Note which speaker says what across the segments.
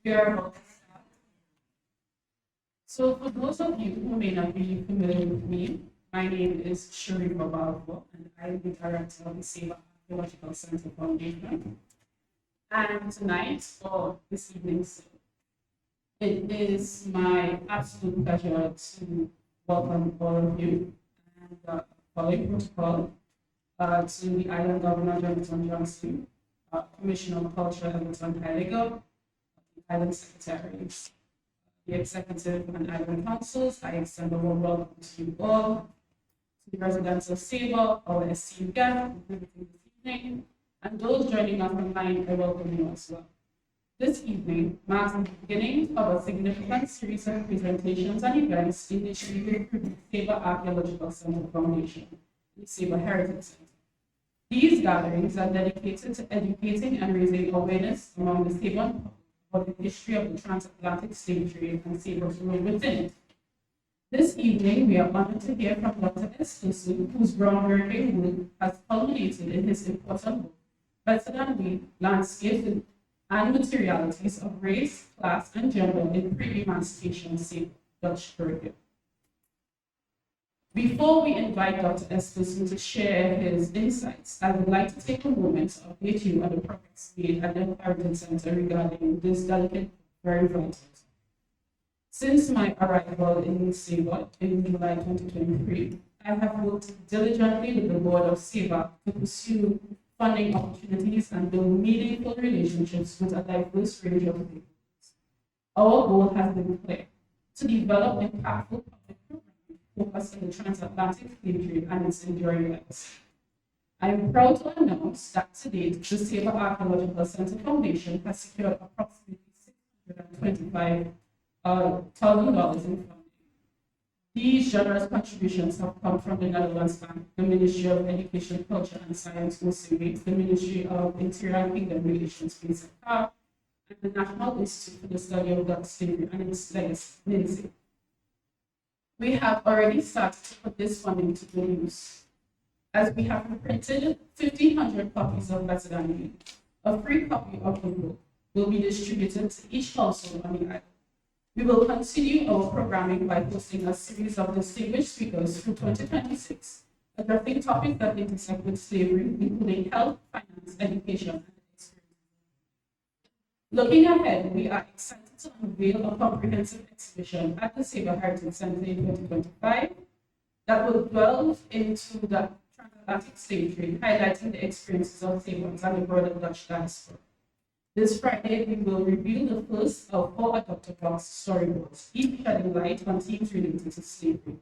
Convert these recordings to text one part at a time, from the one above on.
Speaker 1: Your So for those of you who may not be familiar with me, my name is Shuri Babalvo, and I'm the director of the Saba Archeological Center Foundation. And tonight, or this evening, it is my absolute pleasure to welcome all of you and following protocol to the Island Governor Jonathan Johnson, Commissioner of Culture Everton Heidegger, the Island Secretaries, the Executive and Island Councils. I extend a warm welcome to you all, to the residents of Saba, our esteemed guests this evening, and those joining us online, I welcome you as well. This evening marks the beginning of a significant series of presentations and events initiated through the Saba Archeological Center Foundation, the Saba Heritage Center. These gatherings are dedicated to educating and raising awareness among the Saban public about the history of the transatlantic slave trade and Saba's role within it. This evening, we are honored to hear from Dr. Espersen, whose groundbreaking work has culminated in his important book, Better Than We: Landscapes and Materialities of Race, Class, and Gender in Pre-Emancipation Saba, Dutch Caribbean. Before we invite Dr. Espersen to share his insights, I would like to take a moment to update you on the progress made at the Heritage Center regarding this delicate, very vital topic. Since my arrival in Saba in July 2023, I have worked diligently with the board of Saba to pursue funding opportunities and build meaningful relationships with a diverse range of stakeholders. Our goal has been clear: to develop impactful public programs focused on the transatlantic slave trade and its enduring legacy. I am proud to announce that to date, the Saba Archeological Center Foundation has secured approximately $625,000 in funding. These generous contributions have come from the Netherlands Bank, the Ministry of Education, Culture and Science, the Ministry of Interior and Kingdom Relations, and the National Institute for the Study of Dutch Slavery and its legacy, NINSE. We have already started to put this funding to good use, as we have printed 1,500 copies of Better Than We. A free copy of the book will be distributed to each household on the island. We will continue our programming by hosting a series of distinguished speakers through 2026, addressing topics that intersect with slavery, including health, finance, education, and experience. Looking ahead, we are excited to unveil a comprehensive exhibition at the Saba Heritage Center in 2025 that will delve into the transatlantic slave trade, highlighting the experiences of Sabans and the broader Dutch diaspora. This Friday, we will reveal the first of 4 adopted box storyboards, each shedding light on themes related to slavery.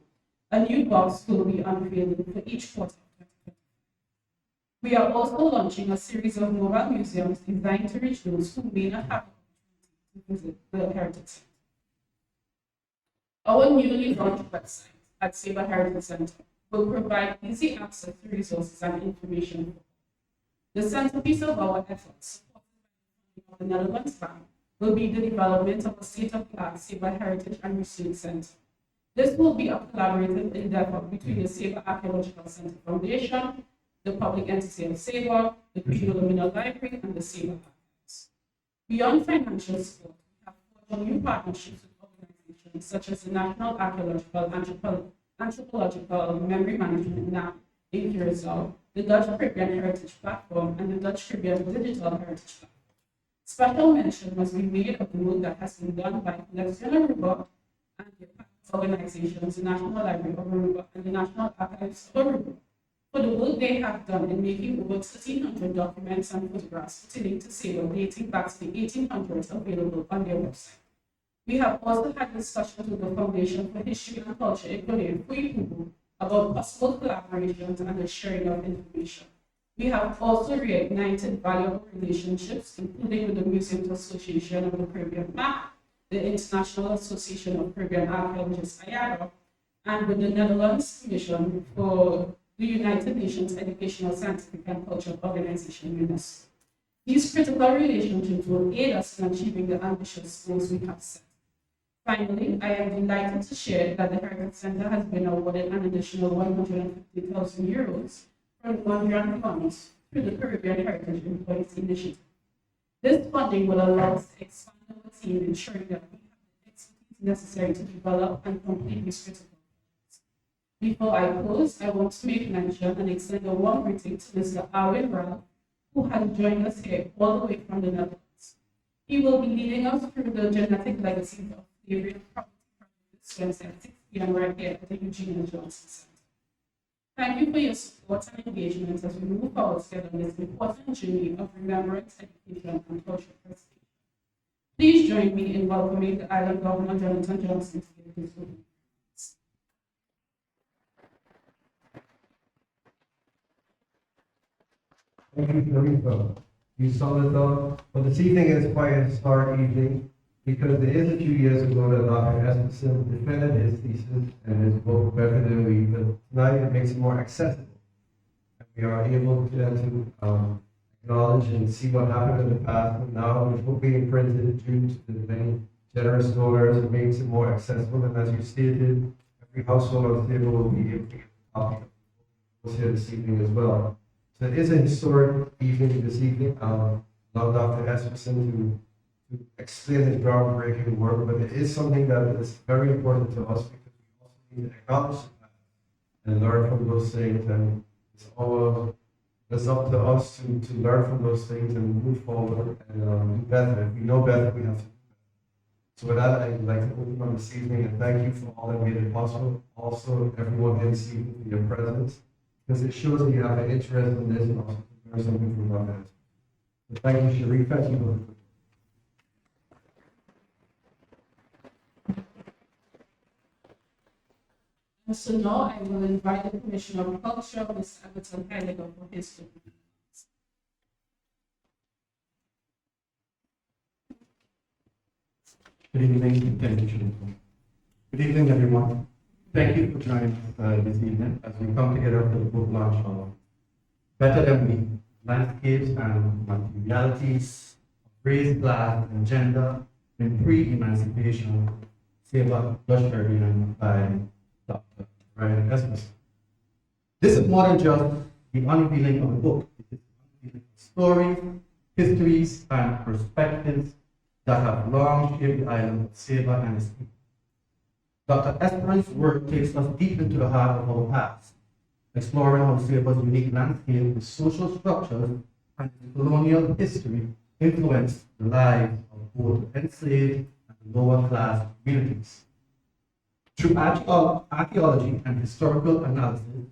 Speaker 1: A new box will be unveiled for each quarter of 2025. We are also launching a series of mobile museums designed to reach those who may not have the opportunity to visit the Heritage Center. Our newly launched website at Saba Heritage Center will provide easy access to resources and information. The centerpiece of our efforts of the Netherlands Bank will be the development of a state-of-the-art Saba Heritage and Research Center. This will be a collaborative endeavor between the Saba Archeological Center Foundation, the public entity of Saba, the Pre-Emancipation Library, and the Saba Archives. Beyond financial support, we have forged new partnerships with organizations such as the National Archeological, Anthropological Memory Management NAM in Curacao, the Dutch Caribbean Heritage Platform, and the Dutch Caribbean Digital Heritage Platform. Special mention must be made of the work that has been done by Collection Aruba and the organizations, the National Library of Aruba and the National Archives of Aruba, for the work they have done in making over 1,300 documents and photographs pertaining to Saba dating back to the 1800s available on their website. We have also had discussions with the Foundation for History and Culture in about possible collaborations and the sharing of information. We have also reignited valuable relationships, including with the Museums Association of the Caribbean MAP, the International Association of Caribbean Archaeologists, IARA, and with the Netherlands Commission for the United Nations Educational, Scientific, and Cultural Organization, UNESCO. These critical relationships will aid us in achieving the ambitious goals we have set. Finally, I am delighted to share that the Heritage Center has been awarded an additional €150,000 from the London funds through the Caribbean Heritage Employees Initiative. This funding will allow us to expand our team, ensuring that we have the expertise necessary to develop and complete this critical project. Before I close, I want to make mention and extend a warm greeting to Mr. Arwin Ralph, who has joined us here all the way from the Netherlands. He will be leading us through the genetic legacy of the area property project this Wednesday at 6 p.m. right here at the Eugene and Johnson Center. Thank you for your support and engagement as we move forward together on this important journey of remembrance, education, and cultural preservation. Please join me in welcoming the Island Governor Jonathan Johnson to give his opening.
Speaker 2: Thank you, Sharifa. You saw it though. Well, this evening is quite a historic evening because it is a few years ago that Dr. Espersen defended his thesis and his book Better Than We, but tonight it makes it more accessible. And we are able to acknowledge and see what happened in the past, but now with book being printed due to the many generous donors, it makes it more accessible. And as you stated, every household on the table will be able to get a copy of the book here this evening as well. So it is a historic evening this evening. Love Dr. Espersen to explain his groundbreaking work, but it is something that is very important to us because we also need to acknowledge the past and learn from those things. And it's up to us to learn from those things and move forward and do better. If we know better, we have to do better. So with that, I'd like to open up this evening and thank you for all that made it possible. Also, everyone here this evening for your presence, because it shows that you have an interest in this and also to learn something from our guys. So thank you, Sharif. Thank you.
Speaker 1: And so now I will invite the Commissioner of Culture, Mr. Everton Heidegger, for his opening.
Speaker 3: Good evening, thank you, Sharifa. Good evening, everyone. Thank you for joining us this evening as we come together for the book launch of Better Than We, Landscapes and Materialities of Race, Class, and Gender in Pre-Emancipation, Saba, by Dr. Ryan Espersen. This is more than just the unveiling of a book. It is the unveiling of stories, histories, and perspectives that have long shaped the island of Saba and its people. Dr. Espersen's work takes us deep into the heart of our past, exploring how Saba's unique landscape, its social structures, and its colonial history influenced the lives of both enslaved and lower class communities. Through archaeology and historical analysis,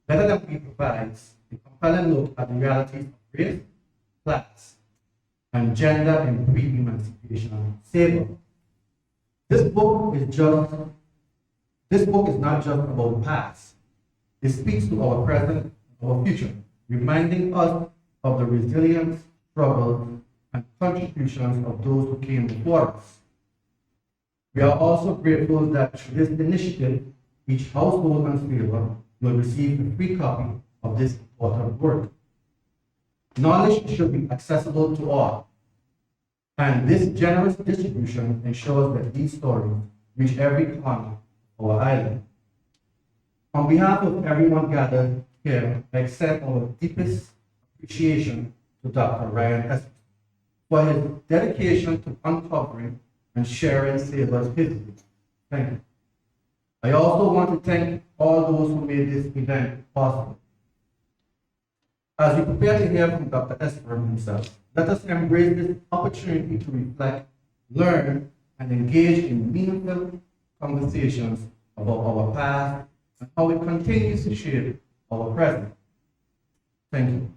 Speaker 3: Better Than We provides a compelling look at the realities of race, class, and gender in pre-emancipation Saba. This book is not just about past. It speaks to our present and our future, reminding us of the resilience, struggle, and contributions of those who came before us. We are also grateful that through this initiative, each household on Saba will receive a free copy of this important work. Knowledge should be accessible to all, and this generous distribution ensures that these stories reach every corner of our island. On behalf of everyone gathered here, I extend our deepest appreciation to Dr. Ryan Espersen for his dedication to uncovering and sharing Saba's history. Thank you. I also want to thank all those who made this event possible. As we prepare to hear from Dr. Espersen himself, let us embrace this opportunity to reflect, learn, and engage in meaningful conversations about our past and how it continues to shape our present. Thank you.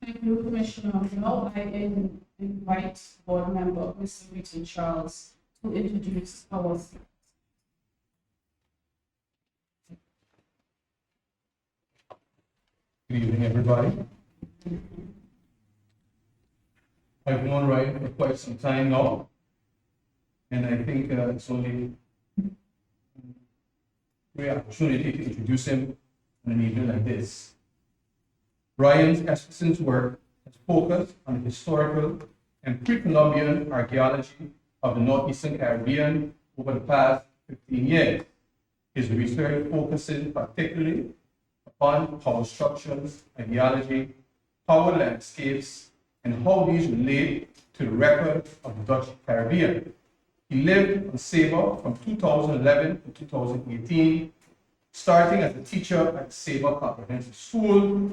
Speaker 1: Thank you, Commissioner. Now I invite Board Member Mr. Richard Charles to introduce our speaker.
Speaker 4: Good evening, everybody. I've known Ryan for quite some time now, and I think it's only a great opportunity to introduce him on an evening like this. Ryan Espersen's work has focused on the historical and pre-Columbian archaeology of the Northeastern Caribbean over the past 15 years. His research focuses particularly on power structures, ideology, power landscapes, and how these relate to the record of the Dutch Caribbean. He lived on Saba from 2011 to 2018, starting as a teacher at Saba Comprehensive School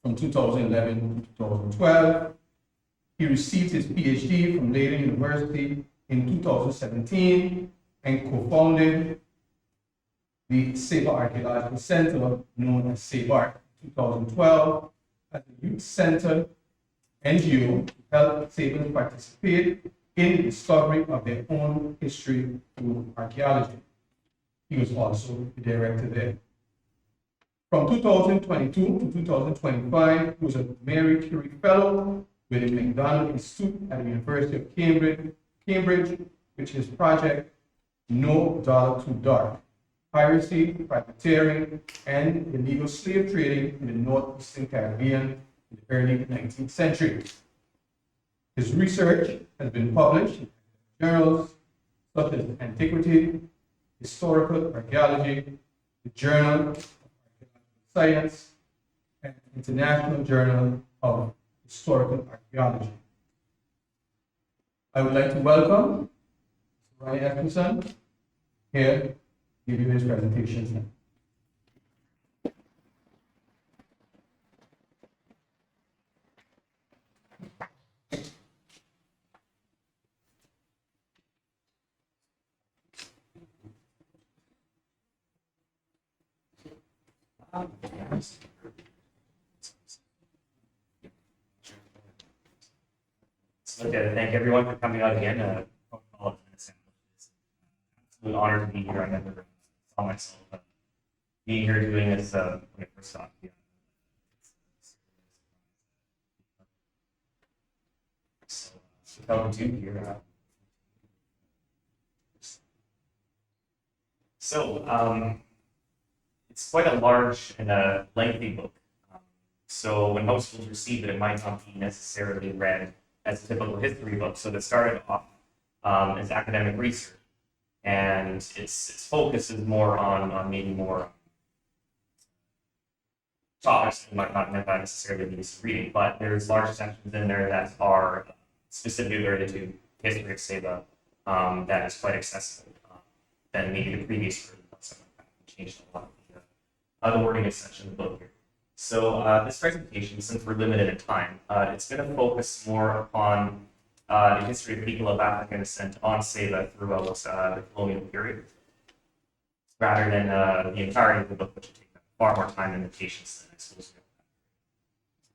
Speaker 4: from 2011 to 2012. He received his PhD from Leiden University in 2017 and co-founded the Saba Archeological Center, known as Saba in 2012, as a youth-centered NGO to help Sabans participate in the discovery of their own history through archaeology. He was also the director there. From 2022 to 2025, he was a Mary Curie Fellow with the McDonald Institute at the University of Cambridge, which is Project No Dollar Too Dark: Piracy, Privateering, and Illegal Slave Trading in the Northeastern Caribbean in the early 19th century. His research has been published in journals such as Antiquity, Historical Archaeology, the Journal of Archaeological Science, and International Journal of Historical Archaeology. I would like to welcome Ryan Espersen here to give you his presentation now.
Speaker 5: Okay, thank everyone for coming out again. It's an absolute honor to be here. I never saw myself being here doing this when I first started. Yeah. So, welcome to here. It's quite a large and a lengthy book. So when households receive it, it might not be necessarily read as a typical history book. So it started off as academic research, and its focus is more on maybe more topics that might not necessarily be used to reading, but there's large sections in there that are specifically related to history of Saba that is quite accessible than maybe the previous version books that changed a lot of the wording is such in the book here. So this presentation, since we're limited in time, it's going to focus more upon the history of people of African descent on Saba throughout the colonial period, rather than the entirety of the book, which will take far more time and patience than I suppose.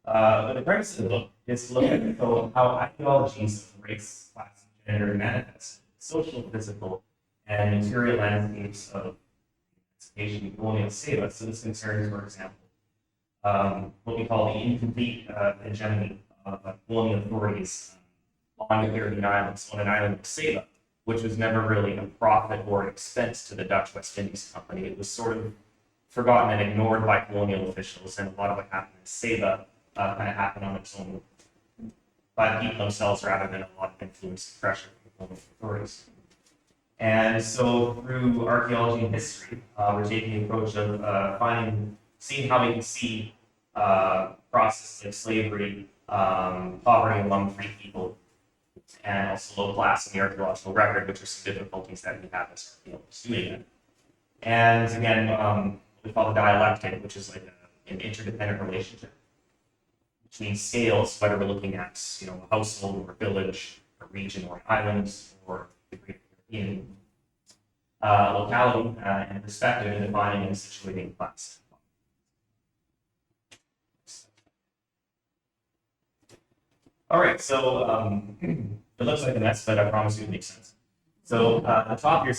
Speaker 5: But the premise of the book is to look at how ideologies of race, class, and gender manifest social, physical, and material landscapes of emancipation in colonial Saba. So this concerns, for example, what we call the incomplete hegemony of colonial authorities on the Caribbean islands, on an island of Saba, which was never really a profit or expense to the Dutch West Indies Company. It was sort of forgotten and ignored by colonial officials, and a lot of what happened in Saba kind of happened on its own by the people themselves rather than a lot of influence and pressure from colonial authorities. And so through archaeology and history, we're taking the approach of seeing how we can see processes like slavery, poverty among free people, and also low class in the archaeological record, which are some difficulties that we have as archaeologists doing it. And again, what we call the dialectic, which is like an interdependent relationship between scales, whether we're looking at a household or a village, a region or an island, or the Great Caribbean, locality and perspective in defining and situating class. All right, so it looks like a mess, but I promise you it makes sense. So the top here,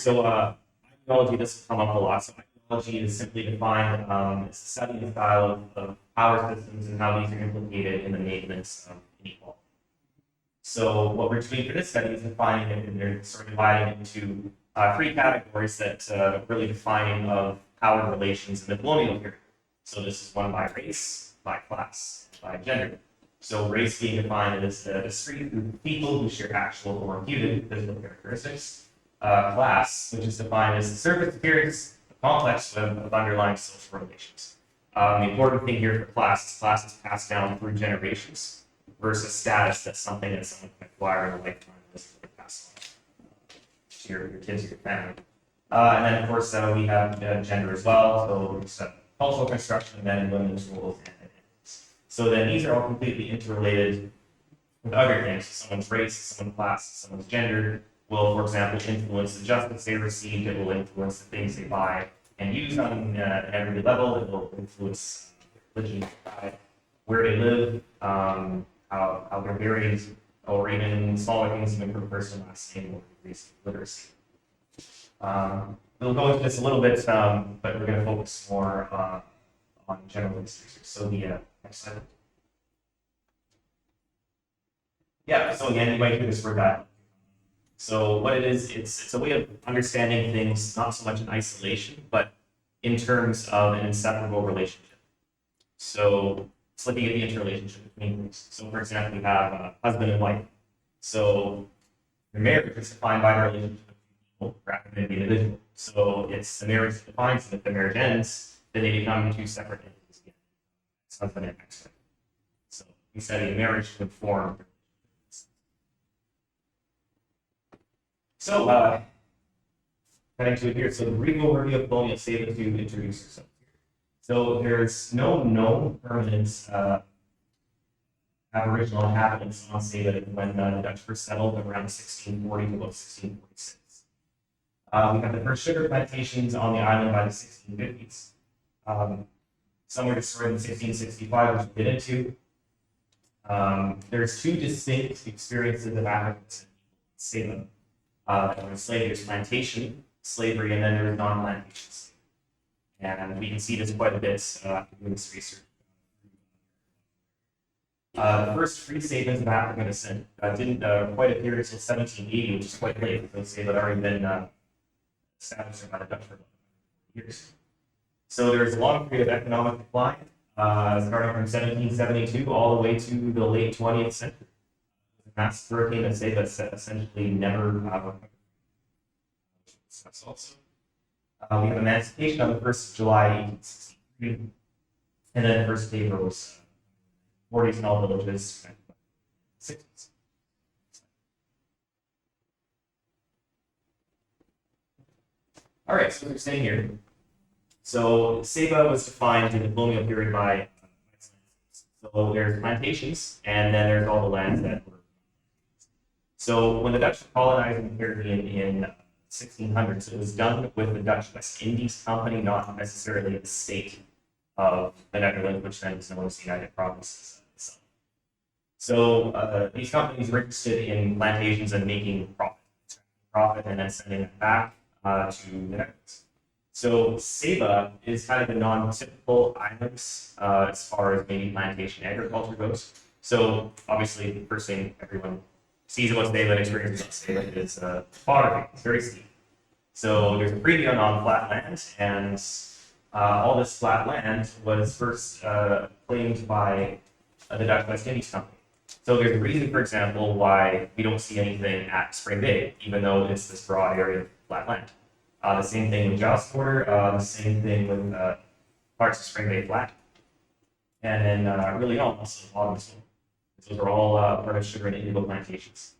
Speaker 5: ideology, this has come up a lot. So ideology is simply defined as the study and style of power systems and how these are implicated in the maintenance of inequality. So what we're doing for this study is defining it, and they're sort of dividing it into three categories that are really defining of power relations in the colonial period. So this is one by race, by class, by gender. So race being defined as the discrete group of people who share actual or imputed physical characteristics. Class, which is defined as the surface appearance, a complex web of underlying social relations. The important thing here for class is passed down through generations versus status. That's something that someone can acquire in a lifetime. This is passed on to your kids or your family. And then, of course, we have gender as well. So it's cultural construction, men and women's roles. So then these are all completely interrelated with other things. Someone's race, someone's class, someone's gender will, for example, influence the justice they receive. It will influence the things they buy and use on an everyday level. It will influence religion, where they live, how they're buried, or even smaller things, even per person, last name, or degrees of literacy. We'll go into this a little bit, but we're going to focus more on general research. So the next slide. Yeah, so again, you might hear this word dialogue. So what it is, it's a way of understanding things, not so much in isolation, but in terms of an inseparable relationship. So it's looking at the interrelationship between things. So for example, we have a husband and wife. So the marriage is defined by the relationship of people rather than the individual. So it's the marriage that defines it. If the marriage ends, then they become two separate entities again. It's husband and ex-wife. So we study marriage to inform. So, getting to it here. So the brief overview of colonial Saba to introduce yourself here. So there's no known permanent Aboriginal inhabitants on Saba when the Dutch first settled around 1640 to about 1646. We have the first sugar plantations on the island by the 1650s. Some were destroyed in 1665, which we'll get into. There's two distinct experiences of Africans in Saba. Slavery, there's plantation slavery, and then there's non-plantation slavery. And we can see this quite a bit after doing this research. The first free statements of African descent didn't quite appear until 1780, which is quite late, because they had already been established by the Dutch for years. So there's a long period of economic decline, starting from 1772 all the way to the late 20th century. Massive hurricane that Saba essentially never that's also. We have emancipation on the 1st of July, 1863, and then the first day rose 40s in all villages, 60s. All right, so we're staying here. So Saba was defined in the colonial period by so there's plantations, and then there's all the lands that were. So when the Dutch were colonizing the Caribbean in 1600s, it was done with the Dutch West Indies Company, not necessarily the state of the Netherlands, which then was known as the United Provinces. So these companies were interested in plantations and making profit and then sending it back to the Netherlands. So Saba is kind of a non-typical island as far as maybe plantation agriculture goes. So obviously, the first thing everyone sees about Saba and experiences about Saba is topography. It's very steep. So there's a premium on flat land, and all this flat land was first claimed by the Dutch West Indies Company. So there's a reason, for example, why we don't see anything at Spring Bay, even though it's this broad area of flat land. The same thing with Joss Quarter, the same thing with parts of Spring Bay Flat, and then really almost the bottom. Those are all part of sugar and indigo plantations.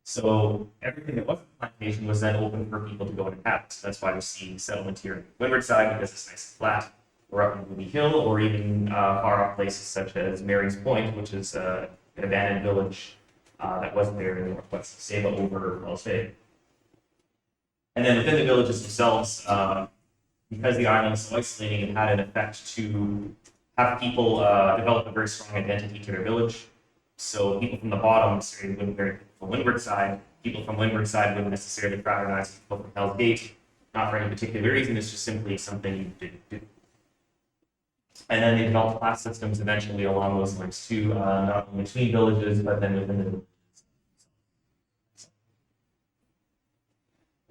Speaker 5: So everything that wasn't a plantation was then open for people to go and inhabit. That's why we see settlement here on the windward side, because it's nice and flat, or up in Ruby Hill, or even far off places such as Mary's Point, which is an abandoned village that wasn't there in the northwest of Saba over Wells Bay. And then within the villages themselves, because the island is so isolating, it had an effect to have people develop a very strong identity to their village. So people from the bottom necessarily wouldn't very from windward side. People from windward side wouldn't necessarily fraternize with people from Hell's Gate, not for any particular reason. It's just simply something you didn't do. And then they developed class systems eventually along those lines too, not only between villages, but then within the villages.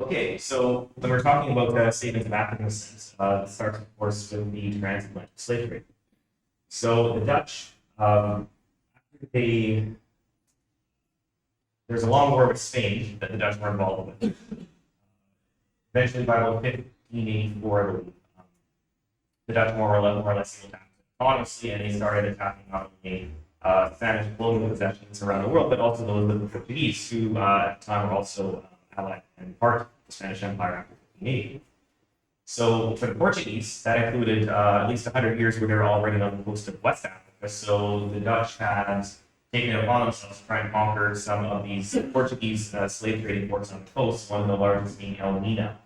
Speaker 5: Okay, so when we're talking about statements of African descent, it starts, of course, with the transatlantic slave trade. So the Dutch, there's a long war with Spain that the Dutch were involved with. Eventually, by about 1584, I believe, the Dutch more or less able to honestly, and they started attacking not only Spanish colonial possessions around the world, but also those of the Portuguese, who at the time were also allied and part of the Spanish Empire after 1580. So for the Portuguese, that included at least 100 years where they were already on the coast of West Africa. So the Dutch had taken it upon themselves to try and conquer some of these Portuguese slave trading ports on the coast, one of the largest being Elmina,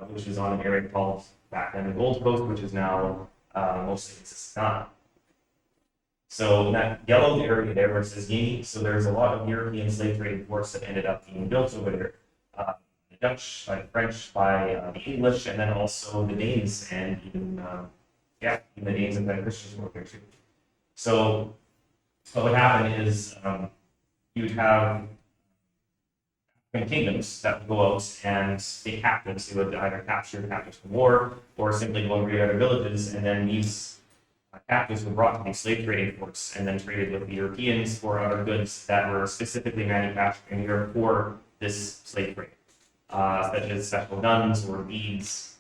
Speaker 5: which is on an area called back then the Gold Coast, which is now mostly Mississippi. So that yellow area there where it says Guinea, so there's a lot of European slave trading ports that ended up being built over there. The Dutch, by the French, by the English, and then also the Danes, and even even the Danes and the Christians were there too. So what would happen is you would have kingdoms that would go out and take captives. They would either capture captives from war or simply go and raid other villages, and then these captives were brought to these slave trading ports and then traded with the Europeans for other goods that were specifically manufactured in Europe for this slave trade, such as special guns or beads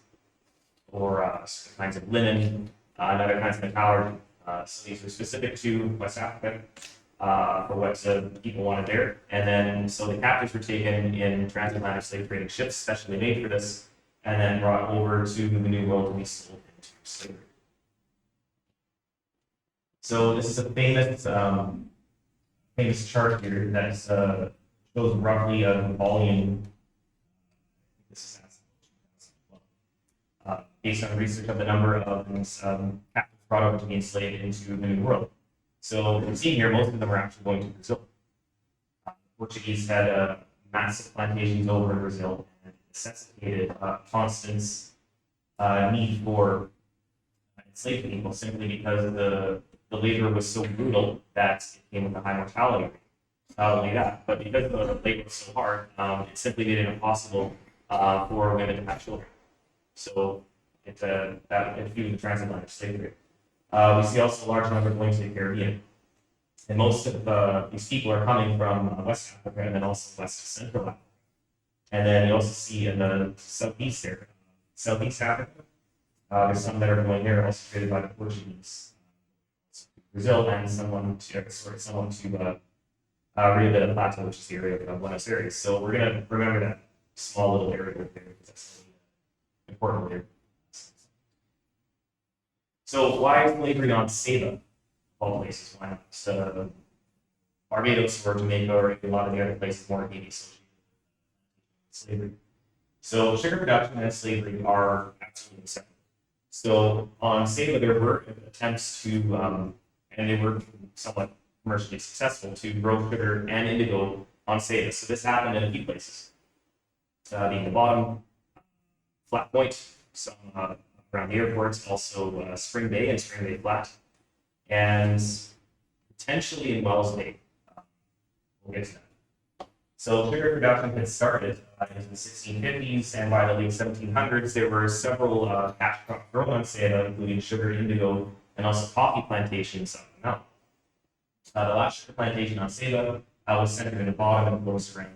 Speaker 5: or certain kinds of linen and other kinds of metallurgy. So these were specific to West Africa for what people wanted there. And then, so the captives were taken in transatlantic slave trading ships, specially made for this, and then brought over to the New World to be sold into slavery. So this is a famous chart here that shows roughly a volume. This is based on research of the number of captives brought over to be enslaved into the New World. So we've seen here, most of them are actually going to Brazil. The Portuguese had massive plantations over in Brazil and necessitated constant need for enslaved people simply because the labor was so brutal that it came with a high mortality rate. Not only that, but because the labor was so hard, it simply made it impossible for women to have children. So that fueled the transatlantic slavery. We see also a large number going to the Caribbean. And most of these people are coming from West Africa and then also West Central Africa. And then you also see in the southeast there, Southeast Africa, there's some that are going there, also created by the Portuguese. Brazil and someone to Rio de la Plata, which is the area of Buenos Aires. So we're going to remember that small little area right there because that's an important area. So why slavery on Saba, of all places? Why not? So Barbados or Jamaica or a lot of the other places more maybe associated with slavery. So sugar production and slavery are absolutely separate. So on Saba, there were attempts to, and they were somewhat commercially successful, to grow sugar and indigo on Saba. So this happened in a few places. Being the bottom, Flat Point, some around the airports, also Spring Bay and Spring Bay Flat, and potentially in Wells Bay. We'll get to that. So sugar production had started in the 1650s, and by the late 1700s, there were several cash crops grown on Saba, including sugar, indigo, and also coffee plantations on the mountain. The last sugar plantation on Saba was centered in the bottom and close around.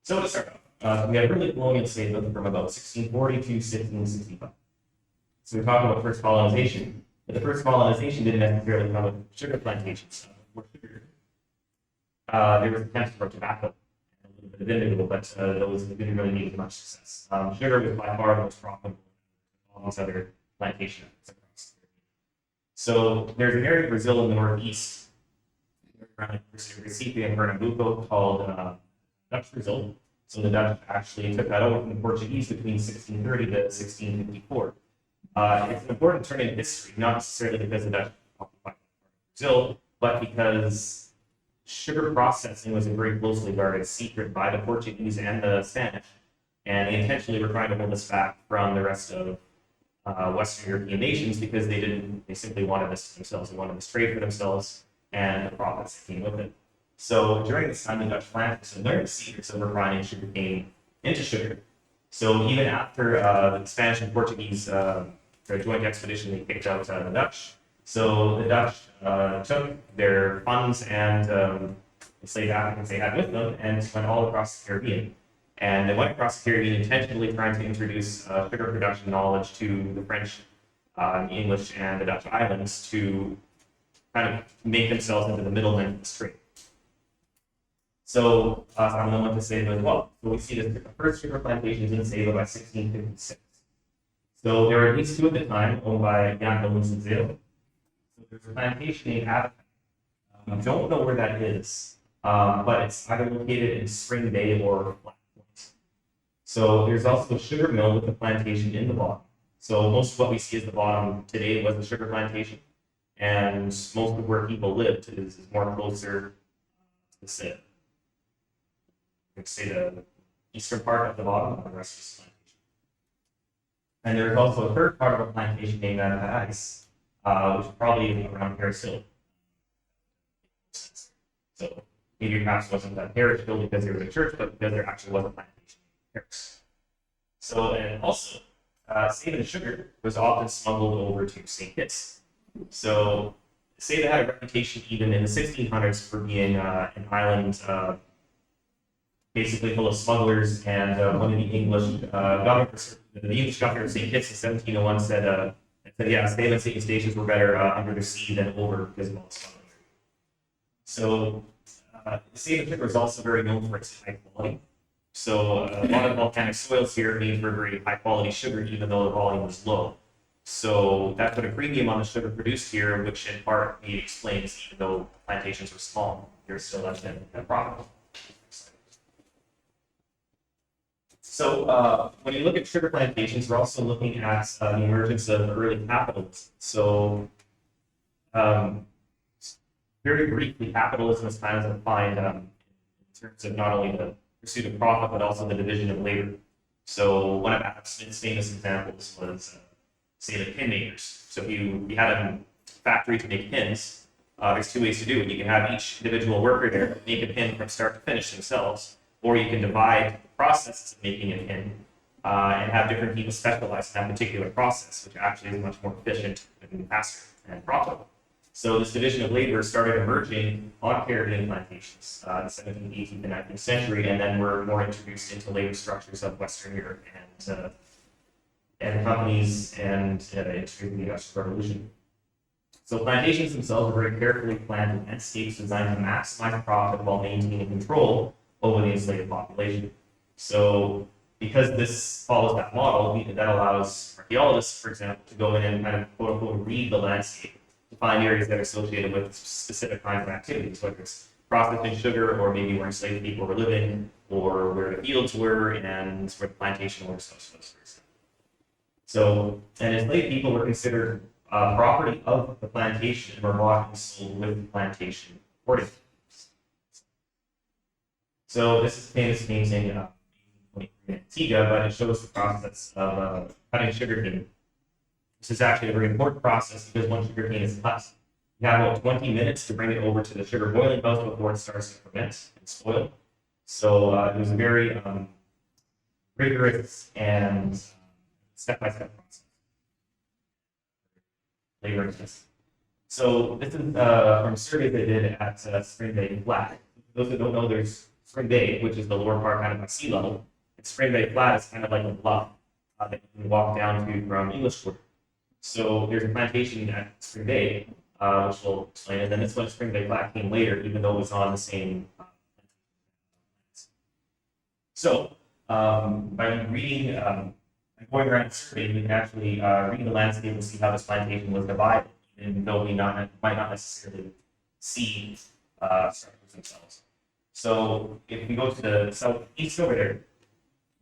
Speaker 5: So to start off, we had really colonial Saba from about 1640 to 1665. So we talked about first colonization, but the first colonization didn't necessarily come with sugar plantations. There was attempts for tobacco and a little bit of indigo, but those didn't really need much success. Sugar was by far the most profitable of all these other plantation efforts across the Caribbean. So there's an area of Brazil in the northeast, around Recife and Pernambuco, called Dutch Brazil. So the Dutch actually took that over from the Portuguese between 1630 to 1654. It's an important turn in history, not necessarily because the Dutch occupied Brazil, but because sugar processing was a very closely guarded secret by the Portuguese and the Spanish, and they intentionally were trying to hold us back from the rest of Western European nations because they simply wanted this for themselves. They wanted this trade for themselves and the profits that came with it. So during this time, the Dutch planters learned the secrets of refining sugarcane into sugar. So even after the Spanish and Portuguese joint expedition, they kicked out the Dutch. So the Dutch took their funds and enslaved Africans they had with them and went all across the Caribbean. And they went across the Caribbean intentionally trying to introduce sugar production knowledge to the French, the English, and the Dutch islands to kind of make themselves into the middlemen of the trade. So, I'm going to Saba as well. So we see the first sugar plantations in Saba by 1656. So there were at least two at the time, owned by Jan Dolens and Zeel. So there's a plantation named Abbott. We don't know where that is, but it's either located in Spring Bay or Black Point. So there's also a sugar mill with the plantation in the bottom. So most of what we see as the bottom today was the sugar plantation, and most of where people lived is more closer to the Saba. Say the eastern part of the bottom, and the rest is plantation. And there's also a third part of a plantation named Ice, which is probably around Paris Hill. So maybe perhaps wasn't that Paris Hill because there was a church, but because there actually was a plantation in Paris. So, and also, Saba sugar was often smuggled over to St. Kitts. So Saba had a reputation even in the 1600s for being an island basically full of smugglers, and one of the English governors, the English governor of St. Kitts in 1701 said, yeah, Saba and St. Eustatius were better under the sea than over because of all the smuggling. So Saba sugar is also very known for its high quality. So a lot of volcanic soils here made for very high quality sugar, even though the volume was low. So that put a premium on the sugar produced here, which in part maybe explains, even though plantations were small, you're still less than profitable. So when you look at sugar plantations, we're also looking at the emergence of early capitalism. So very briefly, capitalism is kind of defined in terms of not only the pursuit of profit, but also the division of labor. So one of Adam Smith's famous examples was, say, the pin makers. So if you had a factory to make pins, there's two ways to do it. You can have each individual worker there make a pin from start to finish themselves, or you can divide the processes of making a pin and have different people specialize in that particular process, which actually is much more efficient and faster and profitable. So this division of labor started emerging on Caribbean plantations in the 17th, 18th, and 19th century, and then were more introduced into labor structures of Western Europe and companies and industry in the Industrial Revolution. So plantations themselves are very carefully planned landscapes designed to maximize profit while maintaining control over the enslaved population. So because this follows that model, that allows archaeologists, for example, to go in and kind of quote unquote read the landscape to find areas that are associated with specific kinds of activities, whether it's processing sugar or maybe where enslaved people were living or where the fields were and where the plantation owners was, for example. So, and enslaved people were considered property of the plantation and were bought and sold with the plantation accordingly. So this is a famous painting in Antigua, but it shows the process of cutting sugarcane. This is actually a very important process because once sugarcane is cut, you have about 20 minutes to bring it over to the sugar boiling house before it starts to ferment and spoil. So it was a very rigorous and step-by-step process. Laborious. So this is from a survey they did at Spring Bay Flat. For those that don't know, there's Spring Bay, which is the lower part kind of at sea level. And Spring Bay Flat is kind of like a bluff that you can walk down to from Englishwood. So there's a plantation at Spring Bay, which we'll explain, and then this one Spring Bay Flat came later, even though it was on the same. So by reading, going around the survey, we can actually read the landscape and see how this plantation was divided, even though we might not necessarily see structures themselves. So if we go to the southeast over there,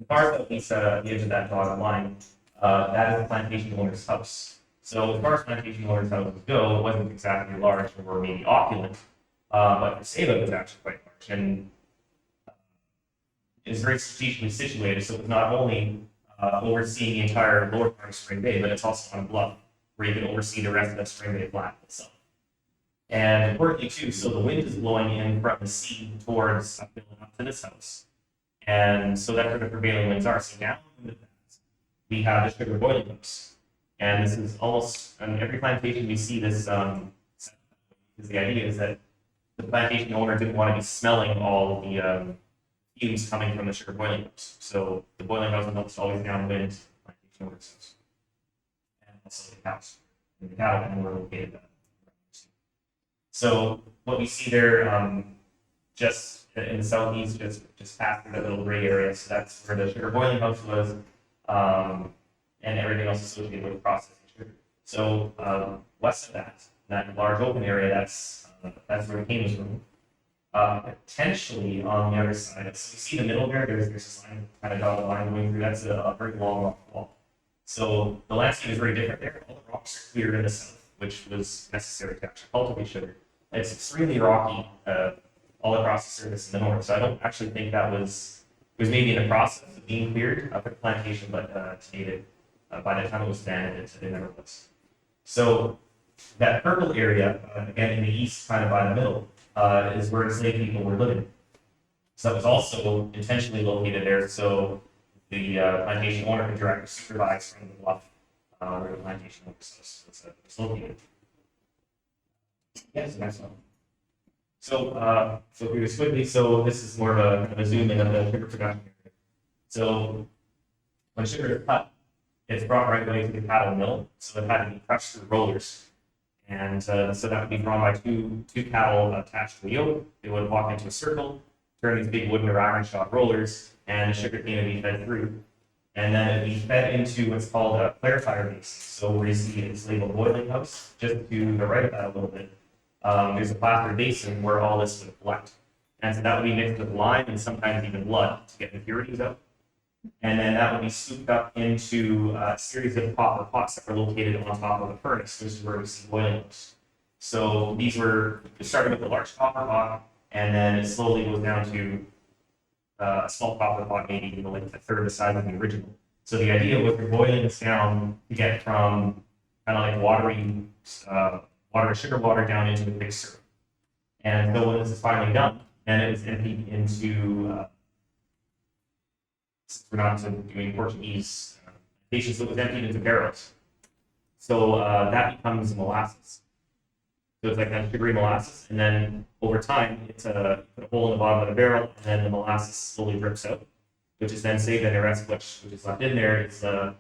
Speaker 5: the far southeast at the edge of that dotted line, that is the plantation owner's house. So as far as plantation owner's houses go, it wasn't exactly large or maybe opulent, but for Saba it was actually quite large and is very strategically situated. So it's not only overseeing the entire lower part of Spring Bay, but it's also on a bluff where you can oversee the rest of Spring Bay Flat itself. And importantly too, so the wind is blowing in from the sea towards up to this house. And so that's where the prevailing winds are. So now we have the sugar boiling house. And this is almost, on every plantation we see this, because the idea is that the plantation owner didn't want to be smelling all of the fumes coming from the sugar boiling house. So the boiling house is always downwind, plantation works, and also the cows. And the cattle kind of were located there. So what we see there, just in the southeast, just past through that little gray area, so that's where the sugar boiling house was, and everything else associated with processing sugar. So west of that large open area, that's where the cane was removed. Potentially on the other side, so you see the middle there, there's this line, kind of dotted line going through, that's a very long rock wall. So the landscape is very different there. All the rocks are cleared in the south, which was necessary to actually cultivate sugar. It's extremely rocky all across the surface in the north. So I don't actually think that was maybe in the process of being cleared up at the plantation, but to date it, by the time it was abandoned, it never was. So that purple area, again in the east, kind of by the middle, is where enslaved people were living. So it was also intentionally located there, so the plantation owner could directly supervise from the bluff where the plantation was located. Yes, next one. So through this quickly, so this is more of a kind of a zoom in of the sugar production area. So when sugar is cut, it's brought right away to the cattle mill, so it had to be crushed through rollers. And so that would be drawn by two cattle attached to the yoke. They would walk into a circle, turn these big wooden or iron shod rollers, and the sugar cane would be fed through. And then it would be fed into what's called a clarifier basin. So where you see it's labeled boiling house, just to the right of that a little bit, there's a plaster basin where all this would collect. And so that would be mixed with lime and sometimes even blood to get impurities out. And then that would be scooped up into a series of copper pots that were located on top of the furnace. This is where we see boiling house. So these were started with a large copper pot, and then it slowly goes down to a small copper pot, maybe like a third the size of the original. So the idea was you're boiling this down to get from kind of like sugar water down into a big syrup. And so when this is finally done, then it was emptied into since we're not doing Portuguese patients, it was emptied into barrels. So that becomes molasses. So it's like that sugary molasses, and then over time, it's put a hole in the bottom of the barrel, and then the molasses slowly drips out, which is then saved, and the rest which is left in there is like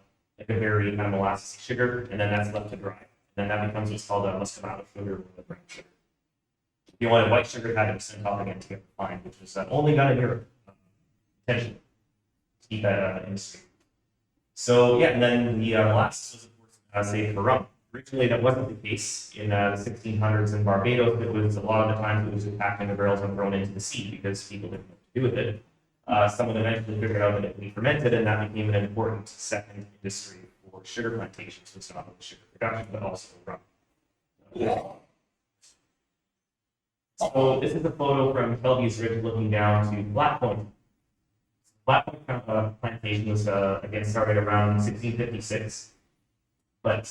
Speaker 5: a very kind of molasses sugar, and then that's left to dry. And then that becomes what's called a muscovado sugar or the brown sugar. If you wanted white sugar, it had to be sent off again to get refined, which was only done in Europe, intentionally. Keep that industry. So yeah, and then the molasses was of course saved for rum. Originally, that wasn't the case in the 1600s in Barbados. It was a lot of the times it was packed into barrels and thrown into the sea because people didn't know what to do with it. Someone eventually figured out that it could be fermented, and that became an important second industry for sugar plantations. So it's not only sugar production, but also rum. So this is a photo from Kelby's Ridge looking down to Black Point. Black Point plantation was again started around 1656, but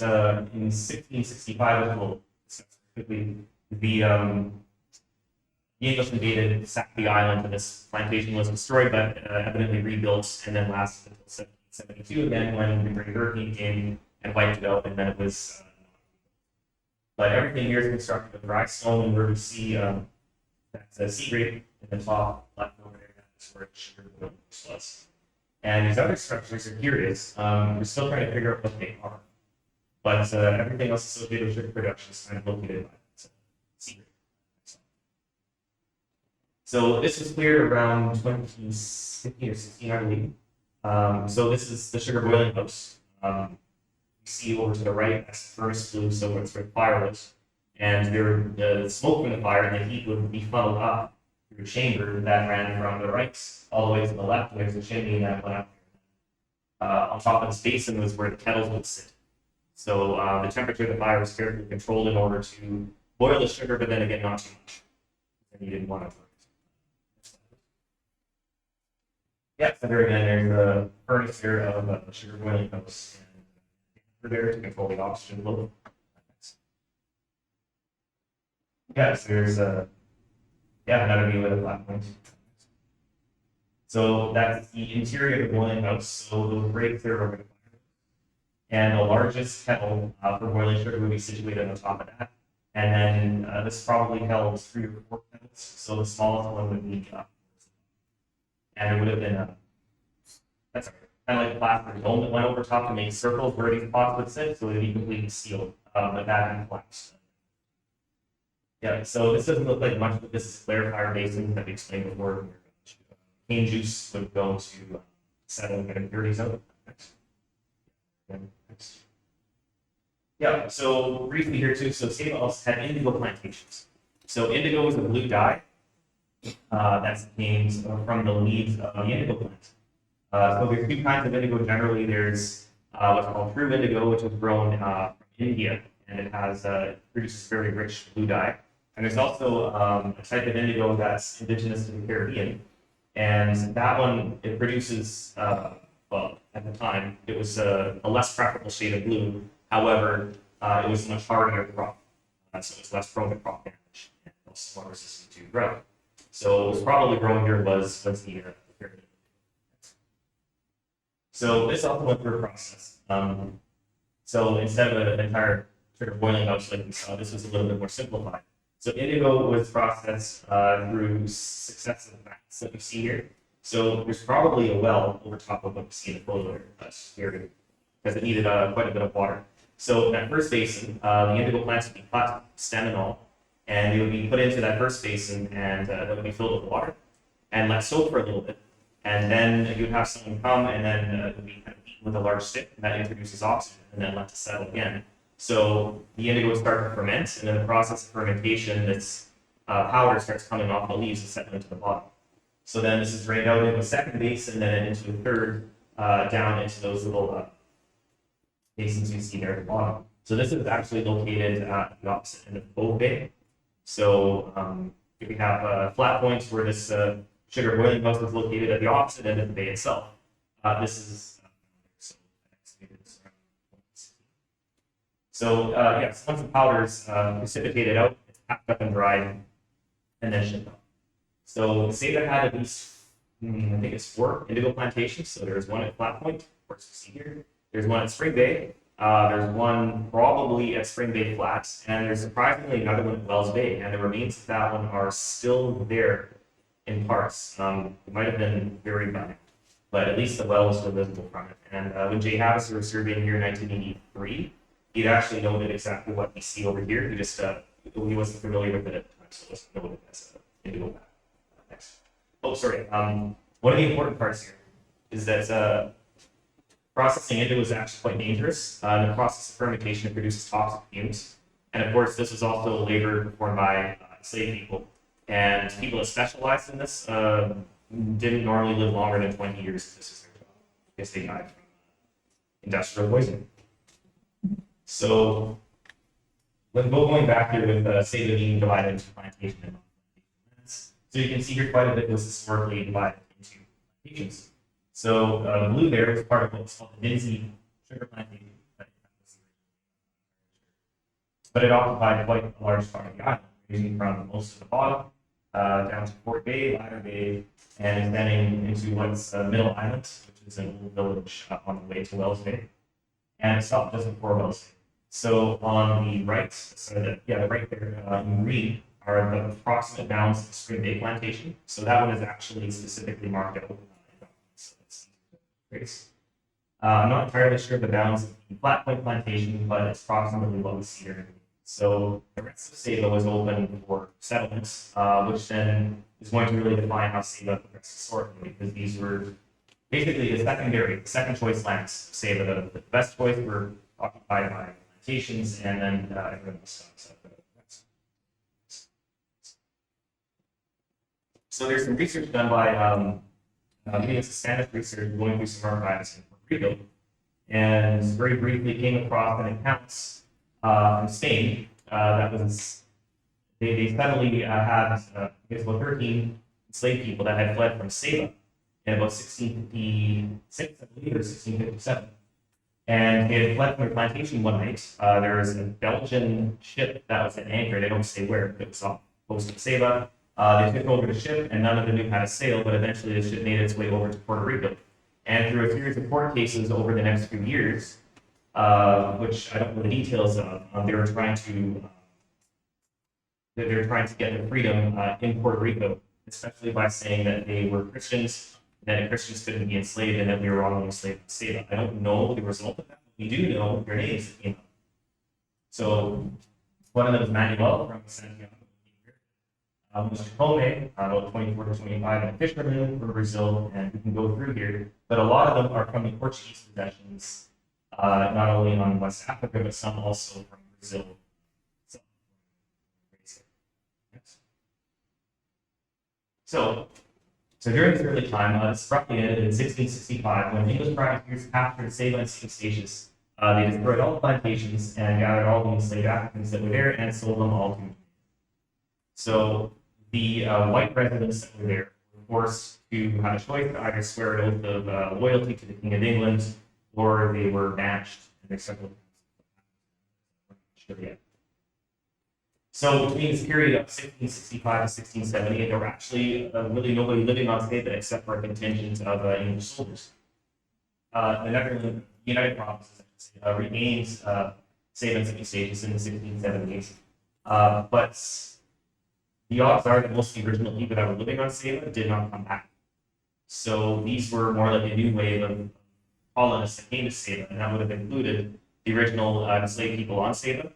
Speaker 5: in 1665, which we'll discuss quickly, the English invaded, sacked the island, and this plantation was destroyed, but evidently rebuilt, and then lasted until 1772 again when the Great Hurricane came and wiped it out, and then it was. But everything here is constructed with dry stone, where we see that's a sea grape in the top left over there. Where sugar was. And these other structures are curious. We're still trying to figure out what they are. But everything else associated with sugar production is kind of located by that secret. So this was cleared around 2015 or 16, I believe. So this is the sugar boiling house. You see over to the right, that's the furnace flue, so it's where the fire was. And the smoke from the fire and the heat would be funneled up through a chamber that ran from the right all the way to the left. There's a chimney that went up. On top of this basin was where the kettles would sit. So the temperature of the fire was carefully controlled in order to boil the sugar, but then again, not too much. And you didn't want to burn it. Yeah, so there again, there's a furnace here of the sugar boiling house. And we're there to control the oxygen load. Yes, there's another view of the Black Point. So that's the interior of the boiling house. So those breaks there are going to fire. And the largest kettle for boiling sugar would be situated on top of that. And then this probably held 3 or 4 kettles. So the smallest one would be and there would have been a, that's kind of like a plaster dome that went over top to make circles where these pots would sit, so it would be completely sealed, but that had collapsed. Yeah, so this doesn't look like much, but this is clarifier basin that we explained before. Cane juice would go to settle and get impurities out. Next. Yeah, so briefly here too, so Saba also had indigo plantations. So indigo is a blue dye that came from the leaves of the indigo plant. So there's two kinds of indigo generally. There's what's called true indigo, which was grown from India, and it produces very rich blue dye. And there's also a type of indigo that's indigenous to the Caribbean, and that one, it produces, well, at the time, it was a less preferable shade of blue. However, it was a much hardier crop, so it was less prone to crop damage and also more resistant to drought. So what was probably grown here was the Caribbean. So this also went through a process. So instead of an entire sugar boiling house like we saw, this was a little bit more simplified. So indigo was processed through successive vats that we see here. So there's probably a well over top of what we see in the photo here, because it needed quite a bit of water. So in that first basin, the indigo plants would be cut, stem and all, and they would be put into that first basin, and that would be filled with water and let soak for a little bit. And then you'd have someone come, and then it would be kind of beaten with a large stick, and that introduces oxygen, and then let to settle again. So the indigo would start to ferment, and in the process of fermentation, this powder starts coming off the leaves and settling to the bottom. So then this is drained out into a second basin, and then into a third, down into those little basins you see there at the bottom. So this is actually located at the opposite end of Bow Bay. So if we have flat points where this sugar boiling house is located at the opposite end of the bay itself. This is yes, once the powder's precipitated out, it's packed up and dried, and then shipped out. So Saba had at least, I think it's 4 indigo plantations. So there's one at Flat Point, of course you see here. There's one at Spring Bay. There's one probably at Spring Bay Flats, and there's surprisingly another one at Wells Bay, and the remains of that one are still there in parts. It might have been buried by now, but at least the well is still visible from it. And when Jay Havas was surveying here in 1983, he'd actually noted exactly what we see over here. He just he wasn't familiar with it at the time, so it wasn't noted as indigo. Next. Oh, sorry. One of the important parts here is that processing indigo is actually quite dangerous. In the process of fermentation, it produces toxic fumes. And of course, this was also labor performed by enslaved people. And people that specialized in this didn't normally live longer than 20 years. This is their job, because they died from industrial poisoning. So, when going back here with Saba being divided into plantation and non-plantation, so you can see here quite a bit was historically divided into plantations. So blue there is part of what's called the Lindsay sugar plantation, but it occupied quite a large part of the island, ranging from most of the bottom down to Port Bay, Ladder Bay, and extending into what's Middle Island, which is an old village on the way to Wells Bay, and it stopped just before Wells Bay. So on the right, the right there in green are the approximate bounds of the Spring Bay plantation. So that one is actually specifically marked out. I'm not entirely sure of the bounds of the Flat Point plantation, but it's approximately what we see here. So the rest of Saba was open for settlements, which then is going to really define how Saba progressed historically, because these were basically the second choice lands of Saba. The best choice were occupied by plantations, and then everyone else. So there's some research done by I think it's a Spanish research going through some archives in Puerto Rico, and very briefly came across an account from Spain that was they suddenly had I guess about 13 enslaved people that had fled from Saba in about 1656, I believe, or 1657, and they had fled from their plantation one night. There was a Belgian ship that was at anchor. They don't say where, but it was off the coast of Saba. They took over the ship, and none of them knew how to sail, but eventually the ship made its way over to Puerto Rico. And through a series of court cases over the next few years, which I don't know the details of, they were trying to get their freedom in Puerto Rico, especially by saying that they were Christians that Christians couldn't be enslaved and that we were wrongly enslaved in Saba. I don't know the result of that. We do know their names that came up. So one of them is Manuel from Santiago. Mr. Pome, about 24 to 25, and fishermen from Brazil, and we can go through here. But a lot of them are from the Portuguese possessions, not only on West Africa, but some also from Brazil. So during this early time, this roughly ended in 1665 when English privateers captured Saba and St. Eustatius. They destroyed all the plantations and gathered all the enslaved Africans that were there and sold them all to them. So the white residents that were there were forced to have a choice to either swear an oath of loyalty to the King of England, or they were banished and there's several times. So between this period of 1665 to 1678, there were actually really nobody living on Saba except for a contingent of English soldiers. The Netherlands, United Provinces, regained Saba and St. Eustatius in the 1670s. But the odds are that most of the original people that were living on Saba did not come back. So these were more like a new wave of colonists that came to Saba, and that would have included the original enslaved people on Saba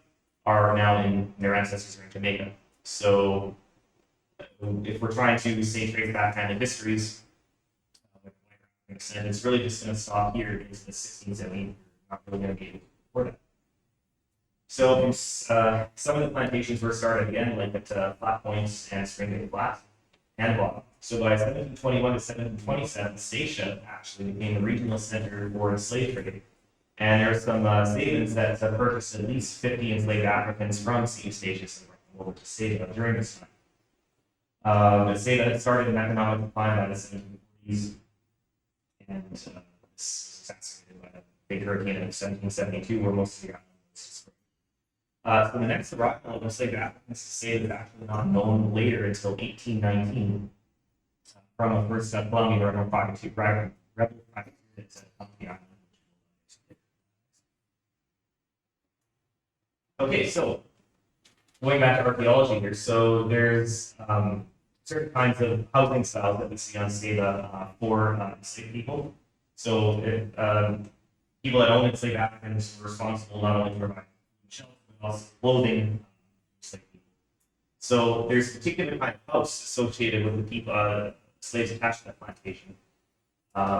Speaker 5: are now in their ancestors are in Jamaica. So if we're trying to say trace back kind of histories, it's really just going to stop here into the 1670s. We're not really going to be able to report it. So some of the plantations were started again, like at Flat Points and Spring Bay Flat and Bottom. So by 1721 to 1727, Statia actually became the regional center for the slave trade. And there are some statements that purchased at least 50 enslaved Africans from St. Eustatius and brought them over to Saba during this time. Saba had started an economic decline by the 1740s, and this was exacerbated by the big hurricane of 1772, where most of the islands so the next arrival of enslaved Africans to Saba is actually not known later until 1819 from a first Colombian rebel privateer that set up the island. Okay, so going back to archaeology here, so there's certain kinds of housing styles that we see on Saba for enslaved people. So people that own enslaved Africans were responsible not only for providing shelter, but also clothing enslaved people. So there's a particular kind of house associated with the people, slaves attached to that plantation.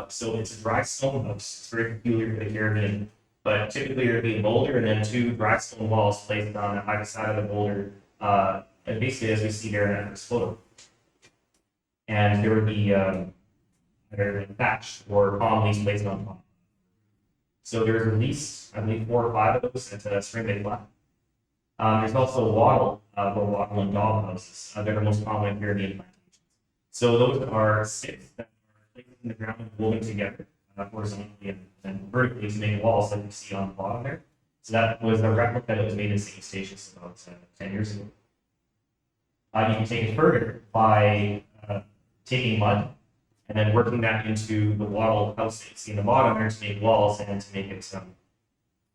Speaker 5: So it's a dry stone house. It's very peculiar to the Caribbean. But typically there'd be a boulder and then two dry stone walls placed on either side of the boulder, and basically as we see there in that first photo. And there would be either thatch or palm leaves placed on top. So there's at least, I believe, 4 or 5 of those at Spring Bay Flat. There's also wattle and dog houses. They're the most common in Caribbean plantations. So those are sticks that are placed in the ground and woven together horizontally and vertically to make walls like you see on the bottom there. So that was a replica that was made in St. Eustatius about 10 years ago. You can take it further by taking mud and then working that into the wattle house that you see in the bottom there to make walls and to make it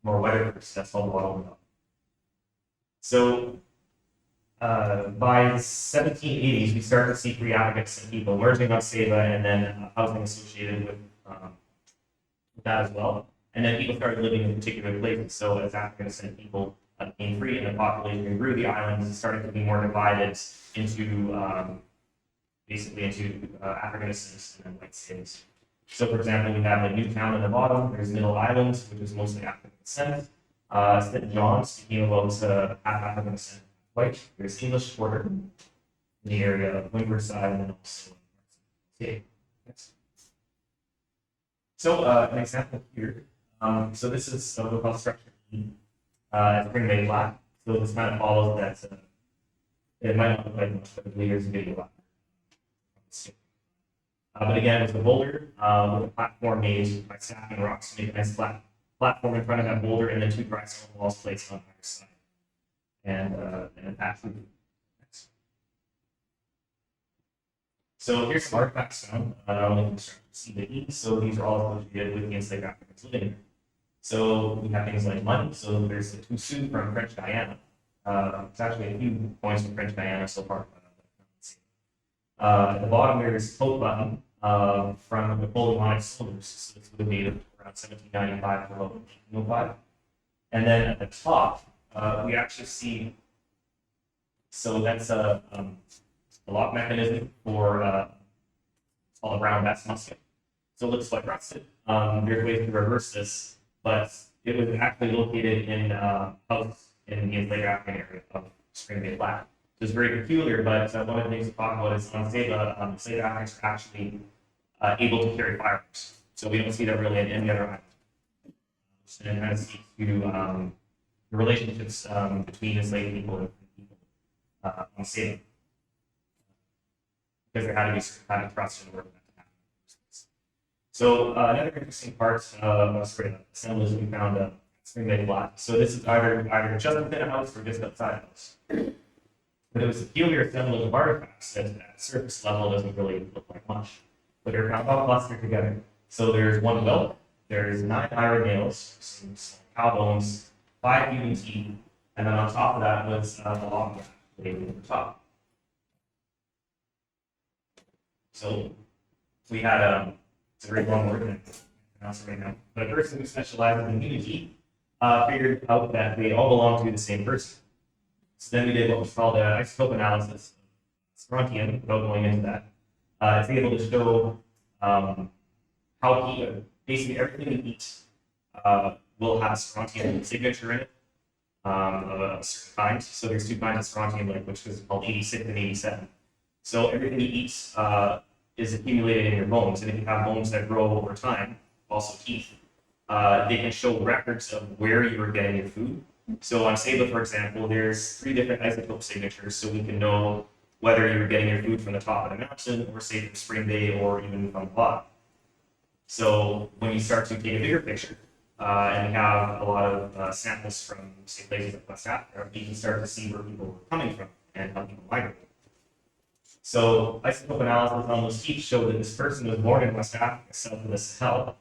Speaker 5: more weatherproof. That's called wattle. So by the 1780s, we started to see free Africans and people emerging on Saba, and then housing associated with that as well. And then people started living in particular places. So as African descent people became free and the population grew, the islands started to be more divided into basically into African descent and then white states. So for example, we have a Newtown in the bottom, there's Middle Island, which is mostly African descent. St. John's became about half African descent white. There's English Quarter in the area of Windward side and then also okay. Next. So an example here. So this is what we call structure E. It's Spring Bay Flat. So this kind of follows that. It might not look like much, but the years video flat. But again, it's a boulder with a platform made by stacking rocks to make a nice flat platform in front of that boulder, and then 2 dry stone walls placed on either side. And that's so here's some artifacts found, not only from CBE, so these are all associated with the enslaved Africans living here. So we have things like money, so there's the Tusu from French Guyana. It's actually a few points from French Guyana so far. At the bottom there's coat button, from Napoleonic soldiers. So this would have been around 1795 to 1805. And then at the top, we actually see, so that's a lock mechanism for all around that's musket. So it looks like rusted. There's ways to reverse this, but it was actually located in a house in the enslaved African area of Spring Bay Flat. So it's very peculiar, but one of the things to talk about is on Saba, enslaved Africans are actually able to carry firearms. So we don't see that really in any other island. And it kind of speaks to the relationships between enslaved people and people on Saba. Because there had to be certain kind of trust in order for that to happen. So another interesting part of assemblies we found Spring Bay Flat. So this is either just within a house or just outside a house. But it was a peculiar assemblage of artifacts that at surface level doesn't really look like much. But they're kind of all clustered together. So there's one welt, there's 9 iron nails, some cow bones, 5 human teeth, and then on top of that was the log laid over the top. So we had it's a very long word and I can't pronounce it right now, but a person who specializes in human teeth figured out that they all belong to the same person. So then we did what was called an isotope analysis of strontium, without going into that. It's able to show how basically everything we eat will have a strontium signature in it of a certain kind. So there's 2 kinds of strontium, which is called 86 and 87. So everything you eat is accumulated in your bones, and if you have bones that grow over time, also teeth, they can show records of where you were getting your food. So on Saba, for example, there's 3 different isotope signatures, so we can know whether you were getting your food from the top of the mountain, or say from Spring Bay, or even from the bottom. So when you start to take a bigger picture, and we have a lot of samples from, say, places like West Africa, you can start to see where people were coming from and how people migrated. So isotope analysis on those teeth showed that this person was born in West Africa, south of the Sahel,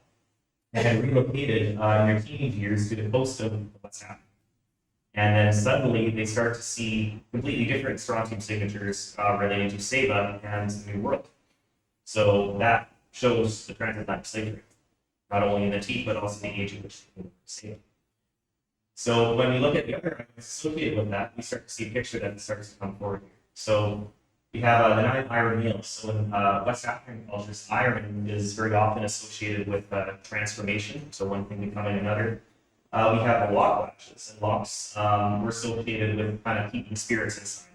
Speaker 5: and had relocated in their teenage years to the coast of West Africa. And then suddenly they start to see completely different strontium signatures relating to Saba and the New World. So that shows the transatlantic slavery, not only in the teeth, but also the age in which people Saba. So when we look at the other items associated with that, we start to see a picture that starts to come forward here. So we have the 9 iron nails. So in West African cultures, iron is very often associated with transformation. So one thing becoming another. We have the lock latches, and locks were associated with kind of keeping spirits inside.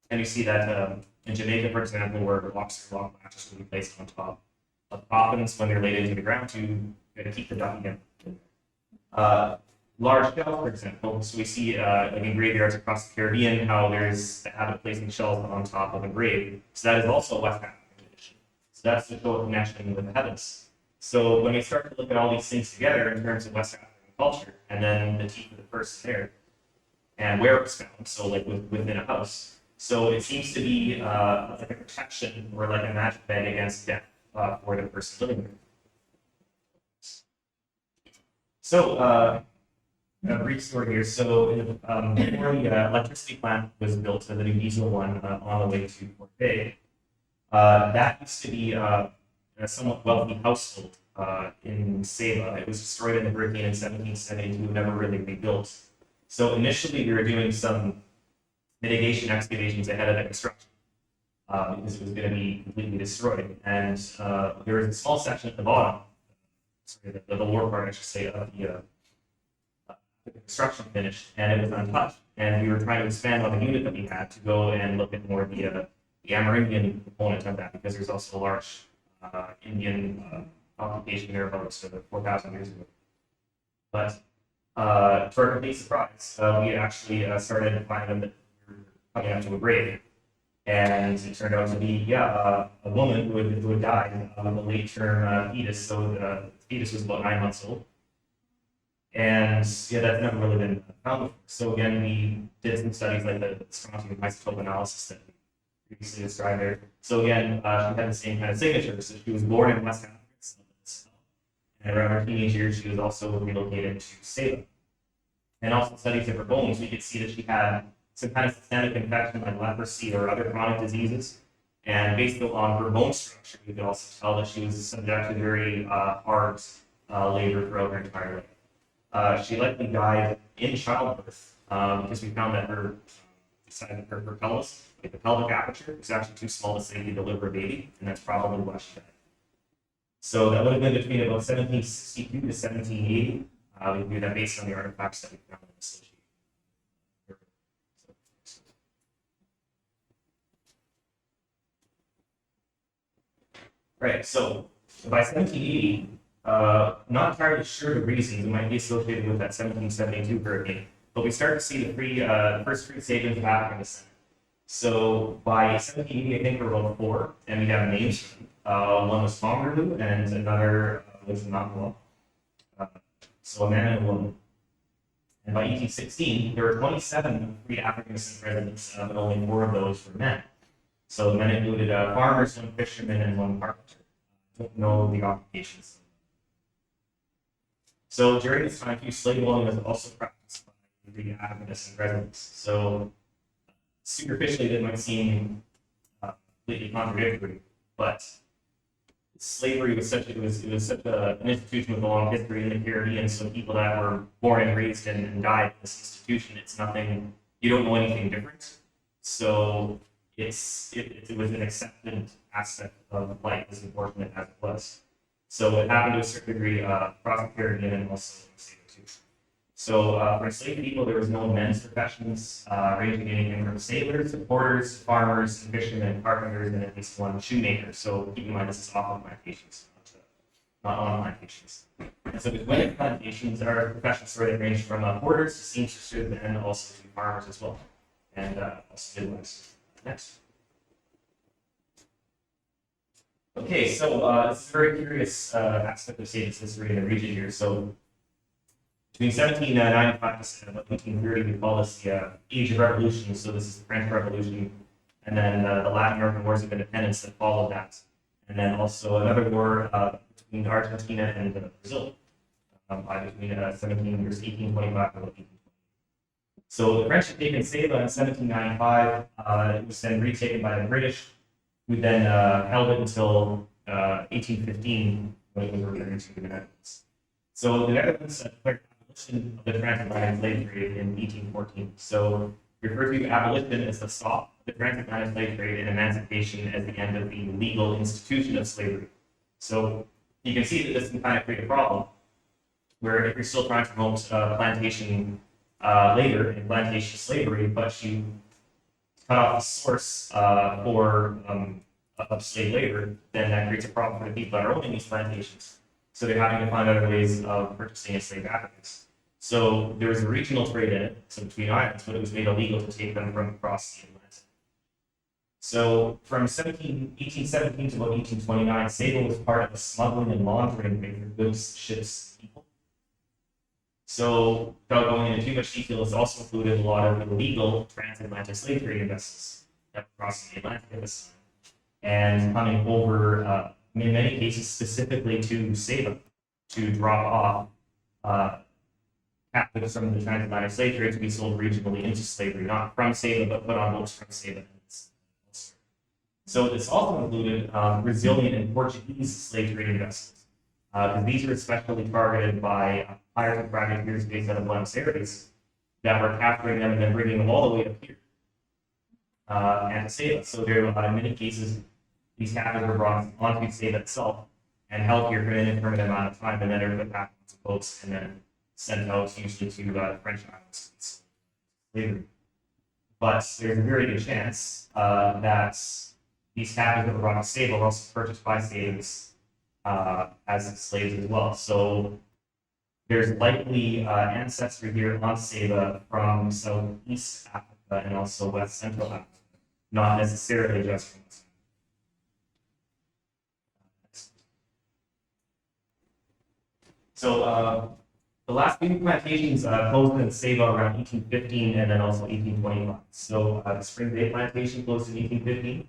Speaker 5: And you see that in Jamaica, for example, where locks or lock latches will be placed on top of coffins when they're laid into the ground to keep the duck in. Large shells, for example, so we see like in graveyards across the Caribbean how there's the habit of placing shells on top of a grave. So that is also a West African tradition. So that's to show a connection with the heavens. So when we start to look at all these things together in terms of West African culture, and then the teeth of the person there, and where it was found, so like within a house. So it seems to be like a protection or like a magic bag against death for the person living there. So a brief story here. So before the electricity plant was built, the new diesel one on the way to Port Bay, that used to be a somewhat wealthy household in Saba. It was destroyed in the hurricane in 1772, never really rebuilt. So initially we were doing some mitigation excavations ahead of the construction because it was going to be completely destroyed. And there was a small section at the bottom, sorry, the lower part, I should say, of the construction finished, and it was untouched. And we were trying to expand on the unit that we had to go and look at more of the Amerindian component of that, because there's also a large Indian occupation there about 4,000 years ago. But to our complete surprise, we actually started to find them that we were coming up to a grave. And it turned out to be, a woman who had died of a late-term fetus. So the fetus was about 9 months old. And that's never really been found before. So again, we did some studies like the strontium isotope analysis that we previously described there. So again, she had the same kind of signature. So she was born in West Africa, and around her teenage years, she was also relocated to Saba. And also studies of her bones, we could see that she had some kind of systemic infection like leprosy or other chronic diseases. And based on her bone structure, you can also tell that she was subject to very hard labor throughout her entire life. She likely died in childbirth because we found that her pelvis, like the pelvic aperture, was actually too small to safely deliver a baby, and that's probably why she died. So that would have been between about 1762 to 1780. We do that based on the artifacts that we found in the city. Right, so by 1780, not entirely sure the reasons, it might be associated with that 1772 hurricane, but we start to see the first free savings of African descent. So by 1780, I think there were about four, and we have names. One was Fongerlu, and another was Nakwa. So a man and a woman. And by 1816, there were 27 free African descent residents, but only 4 of those were men. So the men included farmers, one fisherman, and one carpenter. I don't know the occupations. So during this time, slave owning was also practiced by the African descent residents. So superficially, that might seem completely contradictory, but slavery was such an institution with a long history in the Caribbean. So people that were born and raised and died in this institution, it's nothing. You don't know anything different. So it was an accepted aspect of life, as unfortunate as it was. So it happened to a certain degree across the Caribbean and also in the state too. So for enslaved people, there was no men's professions, ranging anything from sailors to porters, farmers, and fishermen, carpenters, and at least one shoemaker. So keep in mind, this is off of plantations, not on plantations. And so the women plantations are professions that range from porters to seamstresses and also to farmers as well, and also midwives. Next. Okay, so it's a very curious aspect of Satan's history in the region here. So between 1795 and 1830, we call this the Age of Revolution. So this is the French Revolution, and then the Latin American Wars of Independence that followed that, and then also another war between Argentina and Brazil between 1825 and 1820. So the French had taken Saba in 1795. It was then retaken by the British, who then held it until 1815 when it was returned to the Netherlands. So the Netherlands declared abolition of the transatlantic slave trade in 1814. So referred to abolition as the stop of the transatlantic slave trade and emancipation as the end of the legal institution of slavery. So you can see that this can kind of create a problem, where if you're still trying to promote plantation labor and plantation slavery, but you cut off the source of slave labor, then that creates a problem for the people that are owning these plantations. So they're having to find other ways of purchasing enslaved Africans. So there was a regional trade in it, so between islands, but it was made illegal to take them from across the Atlantic. So from 1817 to about 1829, Saba was part of a smuggling and laundering ring for goods, ships, people. So without going into too much detail, it's also included a lot of illegal transatlantic slave trading vessels that were crossing the Atlantic at this time and coming over, in many cases, specifically to Saba to drop off captives from the transatlantic slave trade to be sold regionally into slavery, not from Saba, but put on boats from Saba. So this also included Brazilian and Portuguese slave trading vessels, because these were especially targeted by pirates and privateers based out of Buenos Aires that were capturing them and then bringing them all the way up here and to Saba. So there, in many cases, these captives were brought onto Saba itself and held here for an indeterminate amount of time, and then they were put back onto boats and then sent out usually to the French islands. Slavery. But there's a very good chance that these captives that were brought to Saba were also purchased by Sabans as slaves as well. So there's likely ancestry here on Saba from Southeast Africa and also West Central Africa, not necessarily just from West. So the last few plantations closed in Saba around 1815 and then also 1825. So the Spring Bay plantation closed in 1815.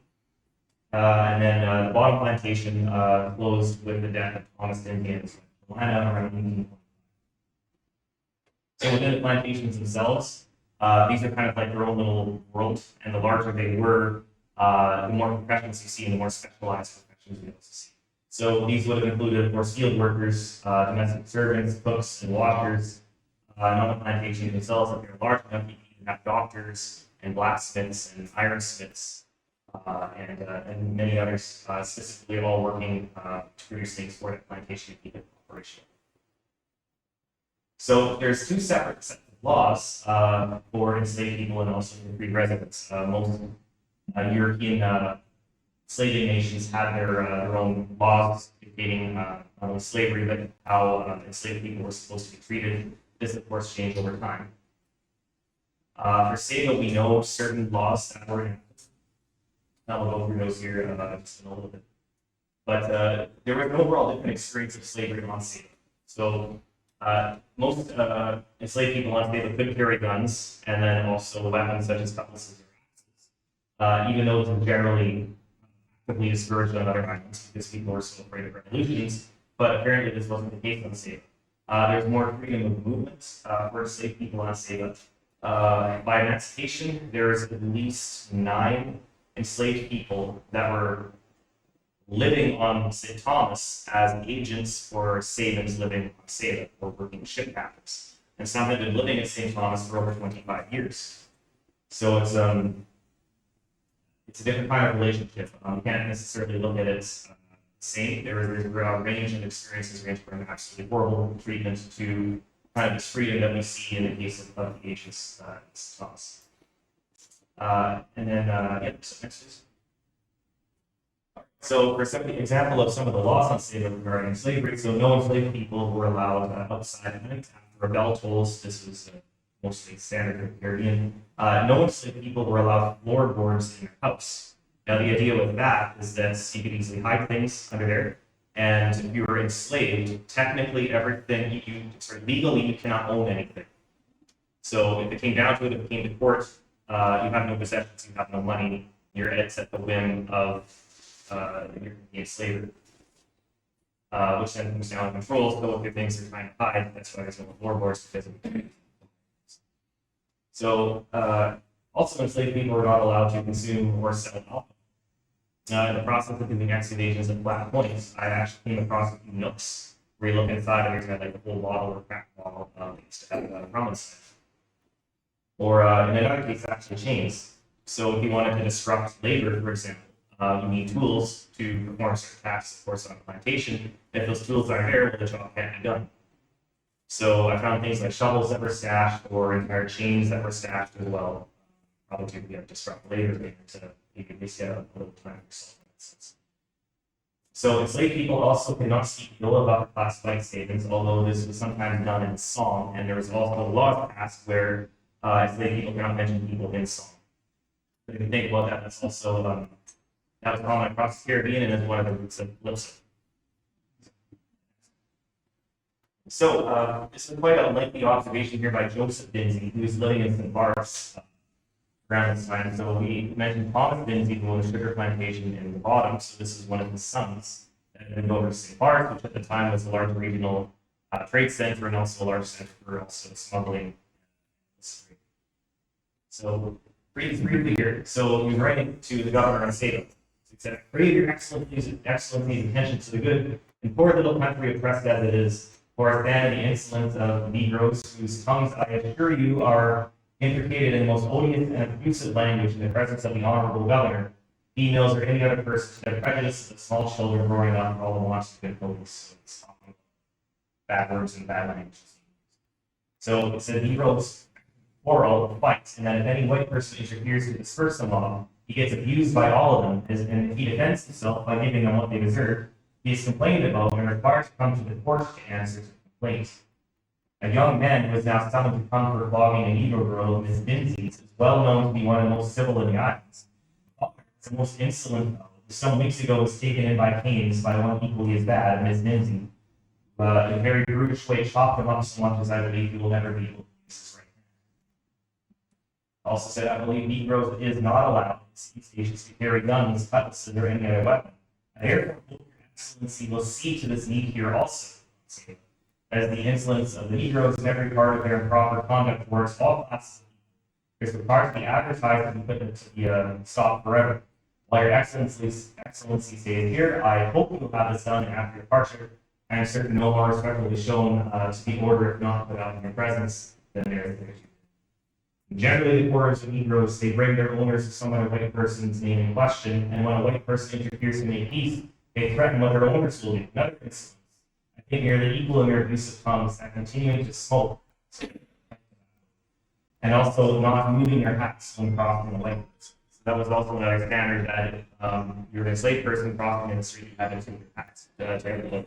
Speaker 5: And then the bottom plantation closed with the death of Thomas Indians in Atlanta around 1825. So within the plantations themselves, these are kind of like their own little world, and the larger they were, the more professions you see and the more specialized professions you also see. So these would have included, of course, field workers, domestic servants, cooks, and washers. And on the plantation themselves, if they're large enough, you can even have doctors and blacksmiths and ironsmiths and many others, specifically all working to produce things for that plantation to keep it operational. So there's two separate sets of laws for enslaved people and also for free residents. Most European slaving nations had their own laws dictating not only slavery but how enslaved people were supposed to be treated. This, of course, changed over time. For Saba, we know certain laws that were enacted. Now we'll go through those here just in a little bit. But there was an overall different experience of slavery on Saba. So most enslaved people on Saba could carry guns and then also weapons such as cutlasses or axes, even though it was generally actively discouraged on other islands because people were so afraid of revolutions. But apparently this wasn't the case on Saba. There's more freedom of movement for enslaved people on Saba. By emancipation, there's at least 9 enslaved people that were living on St. Thomas as agents for Sabans living on Saba or working ship captains. And some had been living at St. Thomas for over 25 years. So it's a different kind of relationship. You can't necessarily look at it same. There's a range of experiences range from absolutely horrible treatment to kind of this freedom that we see in the case of the agents Thomas. And then, so next is. So for some example of some of the laws on Saba regarding slavery, so no enslaved people were allowed outside at night after bell tolls. This was mostly standard in the Caribbean. No enslaved people were allowed floorboards in their house. Now, the idea with that is that you could easily hide things under there. And if you were enslaved, technically everything, legally, you cannot own anything. So if it came down to it, if it came to court, you have no possessions, you have no money, you're at the whim of your enslaver, which then comes down to control. So if your things are trying to hide, that's why there's no floorboards because of So also enslaved people were not allowed to consume or sell alcohol. In the process of doing excavations of flat points, I actually came across a few nooks where you look inside and there's like a full bottle or crack bottle used to have rum inside. Or in another case, actually chains. So if you wanted to disrupt labor, for example, you need tools to perform certain tasks, of course, on a plantation. If those tools aren't there, well, the job can't be done. So I found things like shovels that were stashed or entire chains that were stashed as well, probably to disrupt labor there to you could at least get a little time for yourself in that sense. So enslaved people also could not speak ill about classified statements, although this was sometimes done in song, and there was also laws passed where enslaved people cannot mention people in song. But if you think about that, that's also that was common across the Caribbean and is one of the roots of calypso. So this is quite a lengthy observation here by Joseph Binsey, who was living in St. Bart's around this time. So we mentioned Thomas Binsey, who owned a sugar plantation in the bottom. So this is one of his sons that had moved over to St. Bart's, which at the time was a large regional trade center and also a large center for also smuggling. So briefly here. So he was writing to the governor on Saba. He said, "Crave your excellency's attention to the good and poor little country oppressed as it is, for I stand in the insolence of Negroes, whose tongues I assure you are implicated in the most odious and abusive language in the presence of the honorable governor, females or any other person, to the prejudice of small children growing up for all the wants of good police." So it's talking about bad words and bad language. So it said Negroes quarrel, fight, and that if any white person interferes to disperse the law, he gets abused by all of them, and if he defends himself by giving them what they deserve, he is complained about and required to come to the court to answer to complaints. A young man who is now summoned to come for flogging a Negro girl, Miss Binsey, is well known to be one of the most civil in the islands. The most insolent, some weeks ago, was taken in by canes by one equally as bad, Miss Binsey. In a very brutish way, chopped him up so much as I believe he will never be able to use his right hand. Also said, I believe Negroes is not allowed in sea stations to carry guns, cutlasses, or any other weapon. I therefore hope your excellency will see to this need here also, as the insolence of the Negroes in every part of their improper conduct towards all classes of people is required to be advertised and put to be stopped forever. While your excellency stays here, I hope you will have this done after your departure. I am certain no more respect will be shown to the order if not put out in your presence than there is there. Generally, the quarters of Negroes, they bring their owners to some other white person's name in question, and when a white person interferes to make peace, they threaten what their owners will do. Another instance, I think nearly equal in their abuse of tongues and continuing to smoke, and also not moving their hats when crossing the white person. So that was also another standard that if you're an enslaved person crossing in the street, you had to take your hats to everyone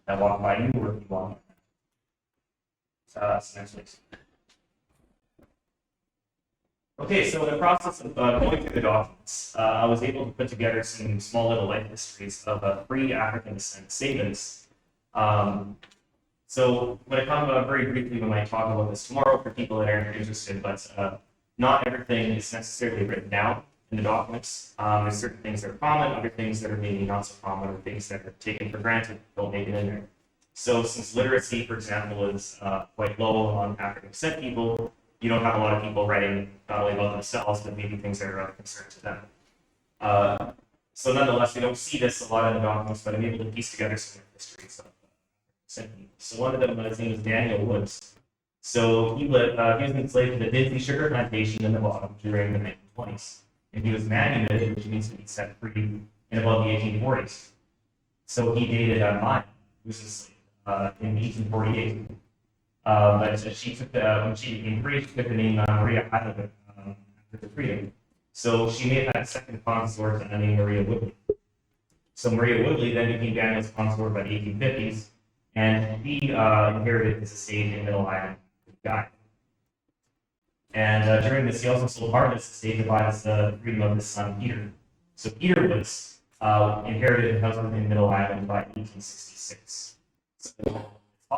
Speaker 5: that walked by you or if you walked. So next week. Okay, so in the process of going through the documents, I was able to put together some small little life histories of pre-African descent Sabans. So I'm going to come very briefly when I talk about this tomorrow for people that are interested, but not everything is necessarily written down in the documents. There's certain things that are common, other things that are maybe not so common, or things that are taken for granted, don't make it in there. So since literacy, for example, is quite low on African descent people, you don't have a lot of people writing not only about themselves, but maybe things that are of concern to them. So nonetheless, we don't see this a lot in the documents, but I'm able to piece together some histories of descent people. So one of them, his name is Daniel Woods. So he was enslaved to the Dinsley sugar plantation in the bottom during the 1920s. And he was manumitted, which means to be set free in about the 1840s. So he dated Maya, who was enslaved in 1848. But she took when she became free, she took the name Maria Heinlein after the freedom. So she may have had a second consort named Maria Woodley. So Maria Woodley then became Daniel's consort by the 1850s, and he inherited his estate in Middle Island. Guy. And during this, he also sold part of his estate to buy the freedom of his son Peter. So Peter Woods inherited the house in Middle Island by 1866. So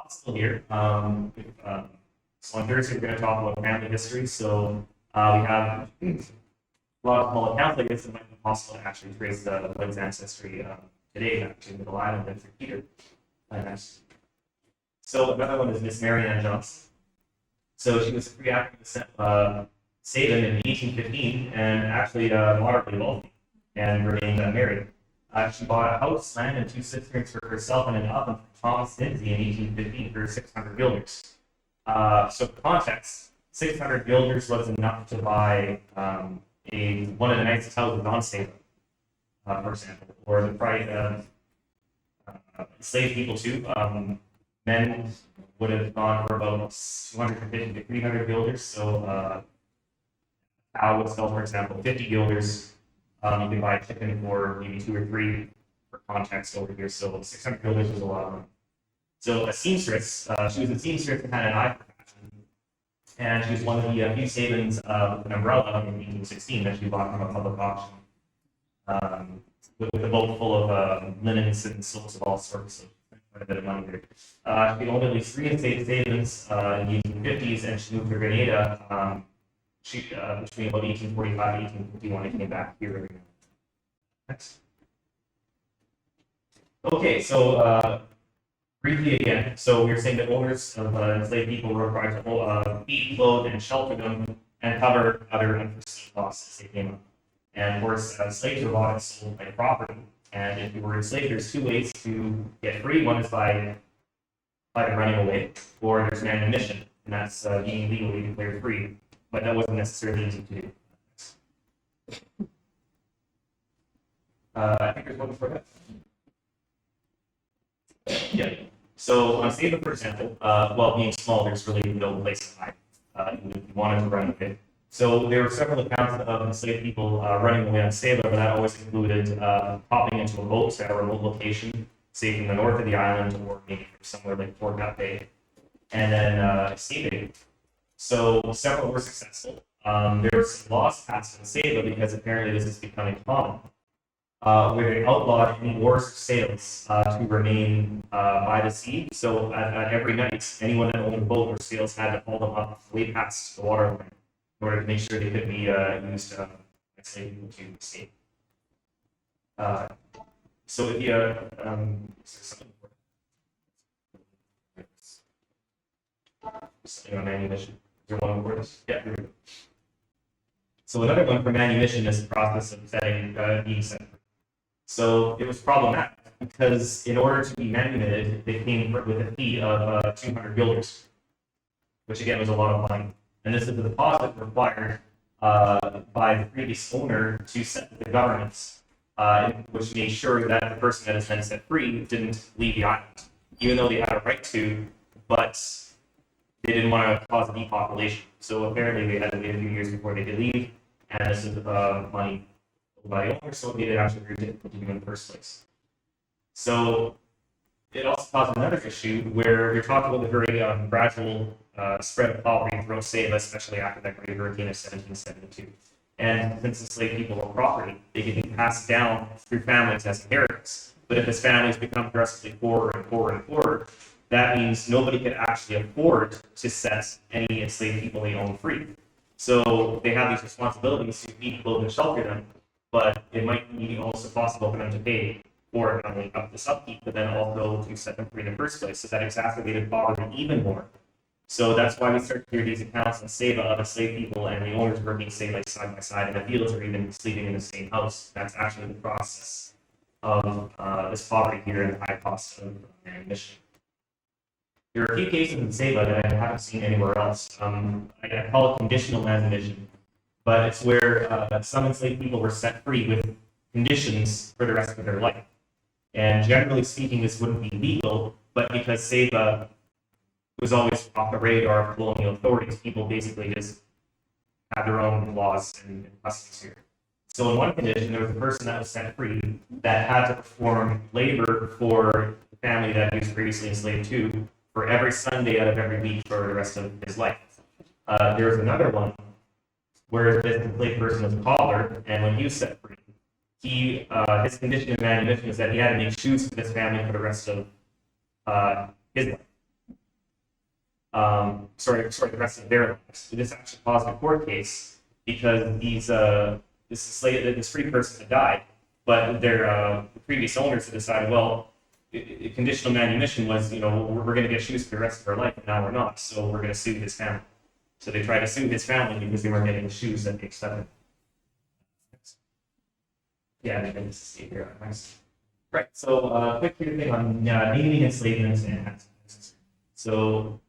Speaker 5: still here. So on Thursday, we're going to talk about family history. So we have a lot of small accounts like this. It might be possible to actually trace the Woods ancestry today back to Middle Island and through Peter. So another one is Miss Mary Ann Johnson. So she was a pre-African descent Saban in 1815 and actually moderately wealthy and remained unmarried. She bought a house, land, and 2 cisterns for herself and an oven from Thomas Lindsay in 1815 for 600 guilders. So for context, 600 guilders was enough to buy one of the nicest houses on Saba, for example, or the price enslaved people too. Men would have gone for about 250 to 300 guilders. So cow would sell, for example, 50 guilders. You can buy chicken for maybe 2 or 3 for context over here. So 600 guilders was a lot of money. So a seamstress, she was a seamstress and had an eye for fashion. And she was one of the few Sabans with an umbrella in 1816 that she bought from a public auction with a boat full of linens and silks of all sorts. So quite a bit of money there. She owned at least 3 enslaved Sabans in the 1850s, and she moved to Grenada. Between about 1845 and 1851, I came back here. Next. Okay, so briefly again, so we were saying that owners of enslaved people were required to feed, clothe, and shelter them, and cover other unforeseen costs as they came up. And of course, slaves were bought and sold like property. And if you were enslaved, there's 2 ways to get free. One is by running away, or there's manumission, and that's being legally declared free. But that wasn't necessarily easy to do. I think there's one before that. Yeah. So on Saba, for example, being small, there's really no place to hide if you wanted to run away. So there were several accounts of enslaved people running away on Saba, but that always included hopping into a boat at a remote location, say from the north of the island, or maybe from somewhere like Fort Bay, and then escaping. So several were successful. There's laws passed in Saba because apparently this is becoming common, where they outlawed any wars or sails to remain by the sea. So at every night, anyone that owned a boat or sails had to haul them up way past the waterline in order to make sure they could be used by slave people to escape. So if you something on ammunition. Is there one more? Yeah, here we go. So another one for manumission is the process of being set free. So it was problematic because in order to be manumitted, they came with a fee of 200 guilders, which again was a lot of money. And this is the deposit required by the previous owner to set the governance, which made sure that the person that has been set free didn't leave the island, even though they had a right to, but they didn't want to cause a depopulation. So apparently they had to wait a few years before they could leave, and this is money by the owner, so it made it actually very difficult to do in the first place. So it also caused another issue where we're talking about the very gradual spread of poverty throughout Saba, especially after that great hurricane of 1772. And since enslaved people were property, they could be passed down through families as inheritance. But if this families become progressively poorer and poorer and poorer, that means nobody could actually afford to set any enslaved people they own free. So they have these responsibilities to feed, clothe, and shelter them, but it might be almost impossible for them to pay for not only up this upkeep, but then also to set them free in the first place. So that exacerbated poverty even more. So that's why we start to hear these accounts in Saba of enslaved people and the owners working side by side in the fields or even sleeping in the same house. That's actually the process of this poverty here and the high cost of manumission. There are a few cases in Saba that I haven't seen anywhere else. I call it conditional manumission, but it's where some enslaved people were set free with conditions for the rest of their life. And generally speaking, this wouldn't be legal, but because Saba was always off the radar of colonial authorities, people basically just had their own laws and customs here. So in one condition, there was a person that was set free that had to perform labor for the family that he was previously enslaved to for every Sunday out of every week for the rest of his life. There was another one where this enslaved person was a cobbler, and when he was set free, his condition of manumission was that he had to make shoes for this family for the rest of his life. The rest of their lives. This actually caused a court case because this free person had died, but the previous owners had decided, well, conditional manumission was, we're going to get shoes for the rest of our life, and now we're not, so we're going to sue his family. So they tried to sue his family because they weren't getting the shoes that they expected. Yeah, they didn't see here. Nice. Right. So, quick thing on naming enslavement and so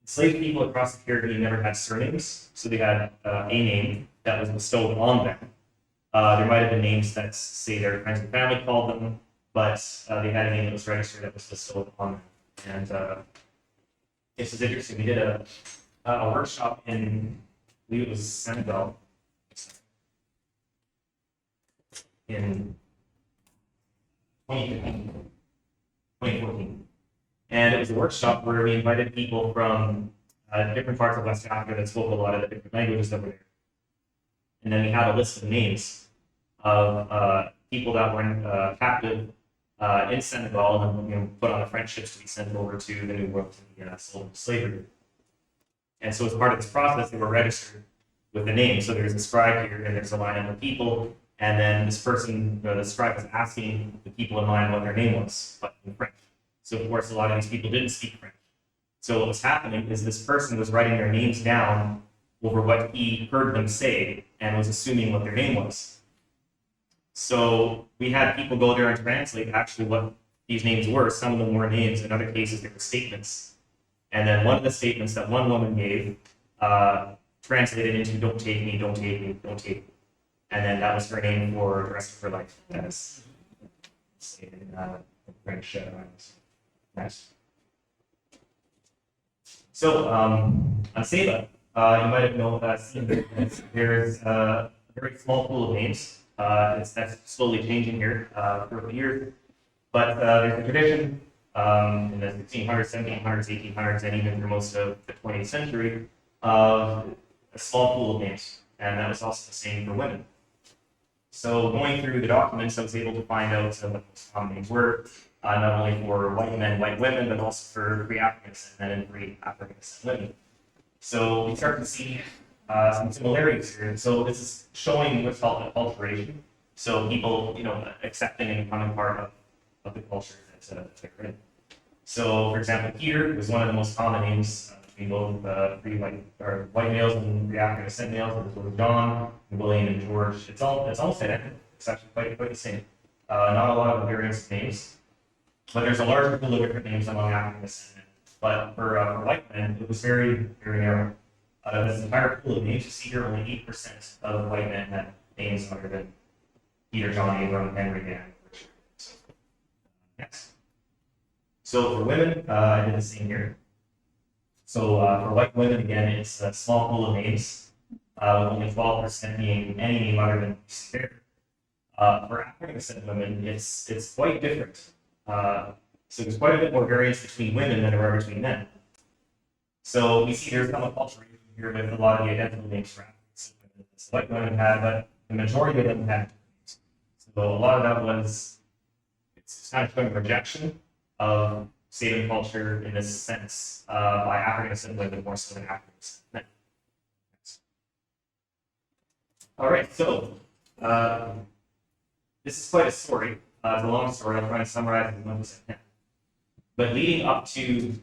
Speaker 5: enslaved people across the Caribbean never had surnames, so they had a name that was bestowed on them. There might have been names that say their friends and family called them, but they had a name that was registered that was bestowed on them. And this is interesting. We did a workshop in, I believe it was Senegal, in 2014. And it was a workshop where we invited people from different parts of West Africa that spoke a lot of the different languages that were there. And then we had a list of names of people that were captive in Senegal and put on the French ships to be sent over to the New World to be sold into slavery. And so as part of this process, they were registered with a name. So there's a scribe here, and there's a lineup of people. And then this person, the scribe, was asking the people in line what their name was, but in French. So of course, a lot of these people didn't speak French. So what was happening is this person was writing their names down over what he heard them say and was assuming what their name was. So we had people go there and translate actually what these names were. Some of them were names. In other cases, they were statements. And then one of the statements that one woman gave translated into "Don't take me, don't take me, don't take me." And then that was her name for the rest of her life. As stated in French. Nice. So on Saba, you might have known that there's a very small pool of names. That's slowly changing here throughout the years. But there's a tradition in the 1600s, 1700s, 1800s, and even for most of the 20th century of a small pool of names. And that was also the same for women. So going through the documents, I was able to find out what the most common names were, not only for white men, white women, but also for free Africans and then free Africans and women. So we start to see some similarities here. So this is showing what's called acculturation. So people, accepting and becoming part of the culture that they're in. So, for example, Peter was one of the most common names between both free white males and free African descent males. This was John, William, and George. It's almost identical. It's actually quite the same. Not a lot of various names, but there's a large pool of different names among African descent men. But for white men, it was very narrow. This entire pool of names you see here, only 8% of white men had names other than Peter, John, Abram, Henry, Dan, Richard. So, next. So for women, I did the same here. So for white women, again, it's a small pool of names, with only 12% being any name other than Peter. For African descent women, it's quite different. So there's quite a bit more variance between women than there are between men. So we see there's some culture here with a lot of the identical names for African descent women. So white women had, but the majority of them had. So a lot of that was, it's kind of showing rejection of Saban culture in this sense by African descent women more so than African descent men. All right, so this is quite a story. It's a long story. I'll try and summarize it as much as I can. But leading up to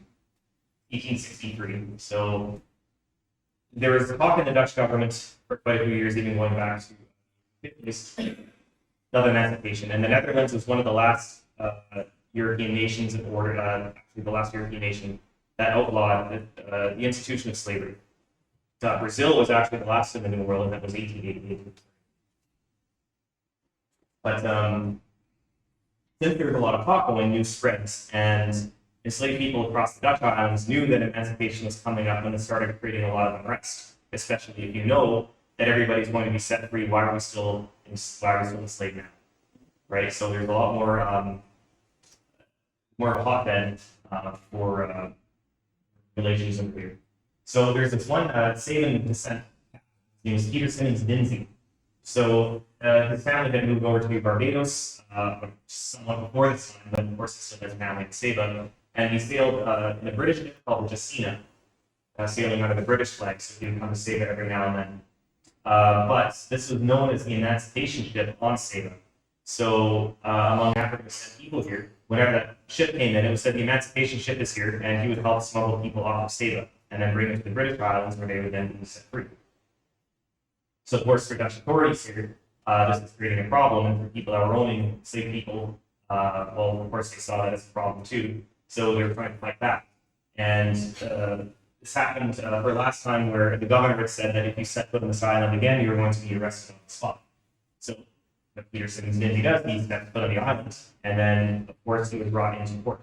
Speaker 5: 1863, so there was a talk in the Dutch government for quite a few years, even going back to the 50s, of emancipation. And the Netherlands was one of the last European nations, or actually the last European nation that outlawed the institution of slavery. Brazil was actually the last in the New World, and that was 1888. But since there was a lot of talk going, news spreads, and enslaved people across the Dutch islands knew that emancipation was coming up, and it started creating a lot of unrest. Especially if you know that everybody's going to be set free, why are we still enslaved now, right? So there's a lot more hotbed for relations over here. So there's this one Saban descent. His name is Peter Simmons Dinsey. So his family had moved over to Barbados somewhat before this time, but of course he still has a family in Saba. And he sailed in a British ship called the Jacina, sailing under the British flag, so he would come to Saba every now and then. But this was known as the emancipation ship on Saba. So among African descent people here, whenever that ship came in, it was said the emancipation ship is here, and he would help smuggle people off of Saba and then bring them to the British Islands, where they would then be set free. So of course, for Dutch authorities here, this is creating a problem, and for people that were owning enslaved people, well, of course, they saw that as a problem too. So they were trying to fight back. And this happened for last time, where the governor had said that if you set foot on this island again, you were going to be arrested on the spot. So what Peter Simmons did, he stepped foot on the island, and then of course he was brought into court.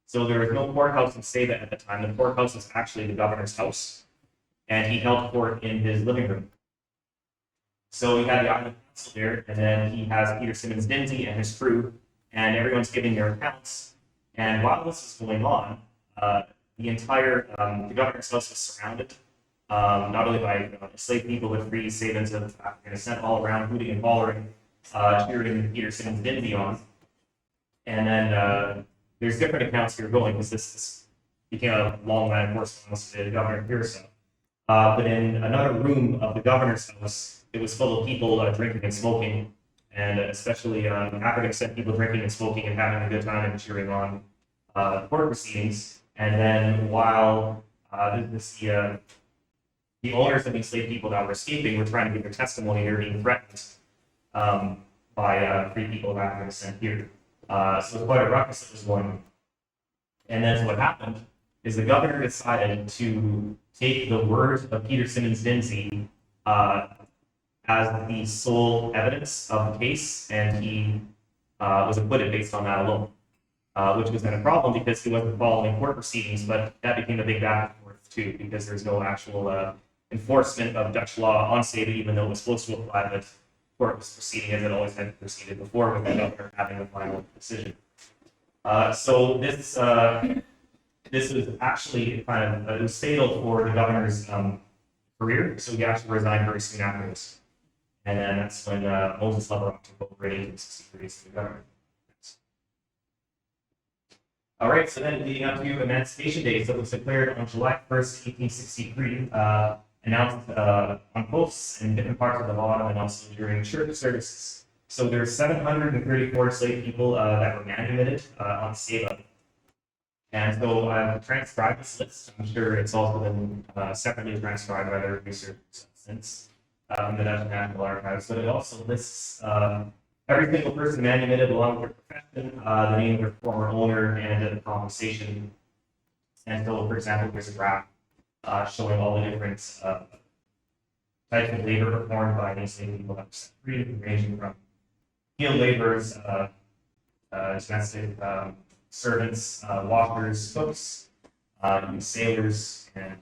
Speaker 5: So there was no courthouse in Saba at the time. The courthouse was actually the governor's house, and he held court in his living room. So he had the island council there, and then he has Peter Simmons Dinsey and his crew, and everyone's giving their accounts. And while this is going on, the entire the governor's house was surrounded, not only by enslaved people, but free Sabans of African descent all around, hooting and hollering, cheering Peter Simmons Dinsey on. And then there's different accounts here going, because this became a long line of correspondence with the governor Pearson. But in another room of the governor's house, it was full of people drinking and smoking, and especially African descent people drinking and smoking and having a good time and cheering on court proceedings. And then while the owners of the enslaved people that were escaping were trying to give their testimony, they were being threatened by free people of African descent here. So it was quite a ruckus that was going on. And then what happened is the governor decided to take the word of Peter Simmons Dinsey as the sole evidence of the case, and he was acquitted based on that alone, which was then a problem because he wasn't following court proceedings, but that became a big back and forth too, because there's no actual enforcement of Dutch law on Saba, even though it was supposed to apply, but court was proceeding as it always had proceeded before, with the governor having the final decision. So this was actually kind of, it was fatal for the governor's career, so he actually resigned very soon after this. And then that's when Moses Leverock took over in 1863 as the governor. All right, so then leading up to Emancipation Day, so it was declared on July 1st, 1863, announced on posts in different parts of the bottom and also during church services. So there's 734 enslaved people that were manumitted on Saba. And so I've transcribed this list. I'm sure it's also been separately transcribed by other researchers since the Dutch National Archives. But it also lists every single person manumitted along with their profession, the name of their former owner, and the compensation. And so, for example, there's a graph showing all the different types of labor performed by enslaved people that were set free, ranging from field laborers, domestic servants, walkers, cooks, sailors, and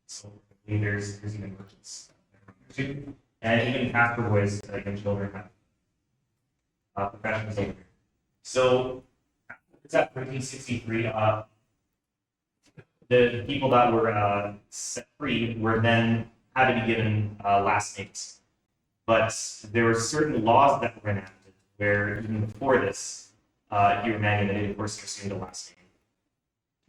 Speaker 5: so there's even merchants too, and even pastor boys, young children have professions over here. So it's at 1363. The people that were set free were then had to be given last names, but there were certain laws that were enacted where even before this, if you were manumitted, of course, you assumed a last name.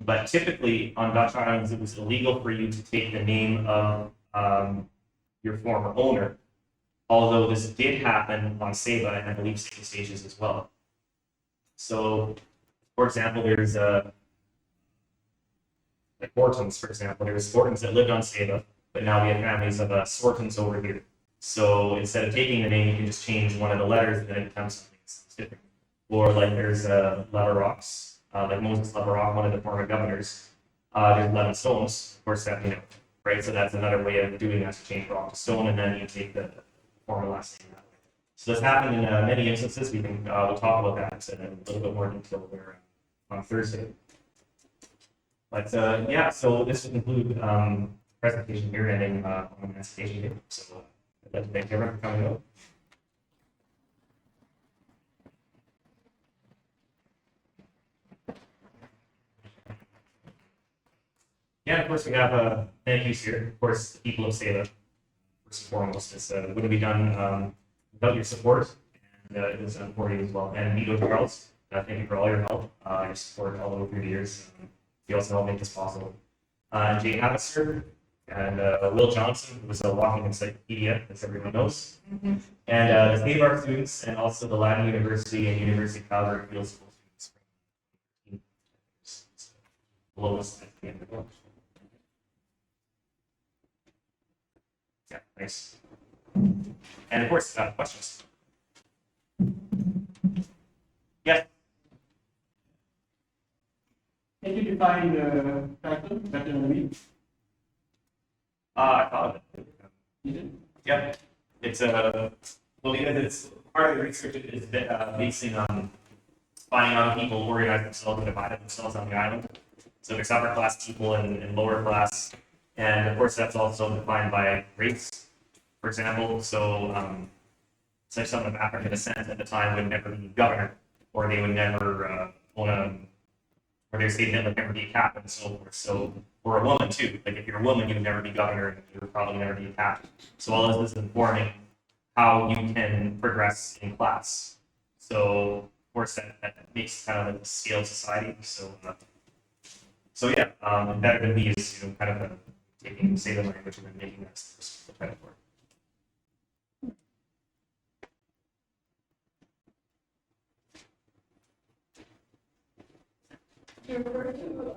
Speaker 5: But typically on Dutch islands, it was illegal for you to take the name of your former owner, although this did happen on Saba and I believe Saba stages as well. So, for example, there's like Hortons, for example. There's Hortons that lived on Saba, but now we have families of Sortons over here. So instead of taking the name, you can just change one of the letters and then it becomes something different. Or like there's Leverocks, like Moses Leverock, one of the former governors. There's 11 stones, of course, that, right? So that's another way of doing that, to change rock to stone, and then you take the former last name that way. So this happened in many instances. We'll talk about that in a little bit more detail there on Thursday. But yeah, so this will conclude presentation here ending on Emancipation Day. So I'd like to thank everyone for coming out. Yeah, of course we have thank yous here. Of course, the people of Saba, first and foremost. This wouldn't be done without your support, and it was done for you as well. And Vito Charles, thank you for all your help, your support all over the years. You also helped make this possible. Jay Havisser and Will Johnson, who was a walking encyclopedia, as everyone knows. And the State Art students, and also the Latin University and University of Calgary Field School students from lowest at the end of the course. Yeah, thanks. And of course, questions. Yeah.
Speaker 4: Can you define the title better than me?
Speaker 5: I thought of it.
Speaker 4: You did?
Speaker 5: Yeah. It's well, because it's part of the research is basing on finding out how people organize themselves and divided themselves on the island. So there's upper class people and lower class, and of course that's also defined by race, for example. So someone of African descent at the time would never be governor, or they would never own a, or their state would never be a captain and so forth. So for a woman too, like if you're a woman, you would never be governor, and you would probably never be a captain. So all this is informing how you can progress in class. So of course that makes kind of like a scaled society. So yeah, better than me is kind of taking Saba language and then making that the credit for it.
Speaker 6: You refer to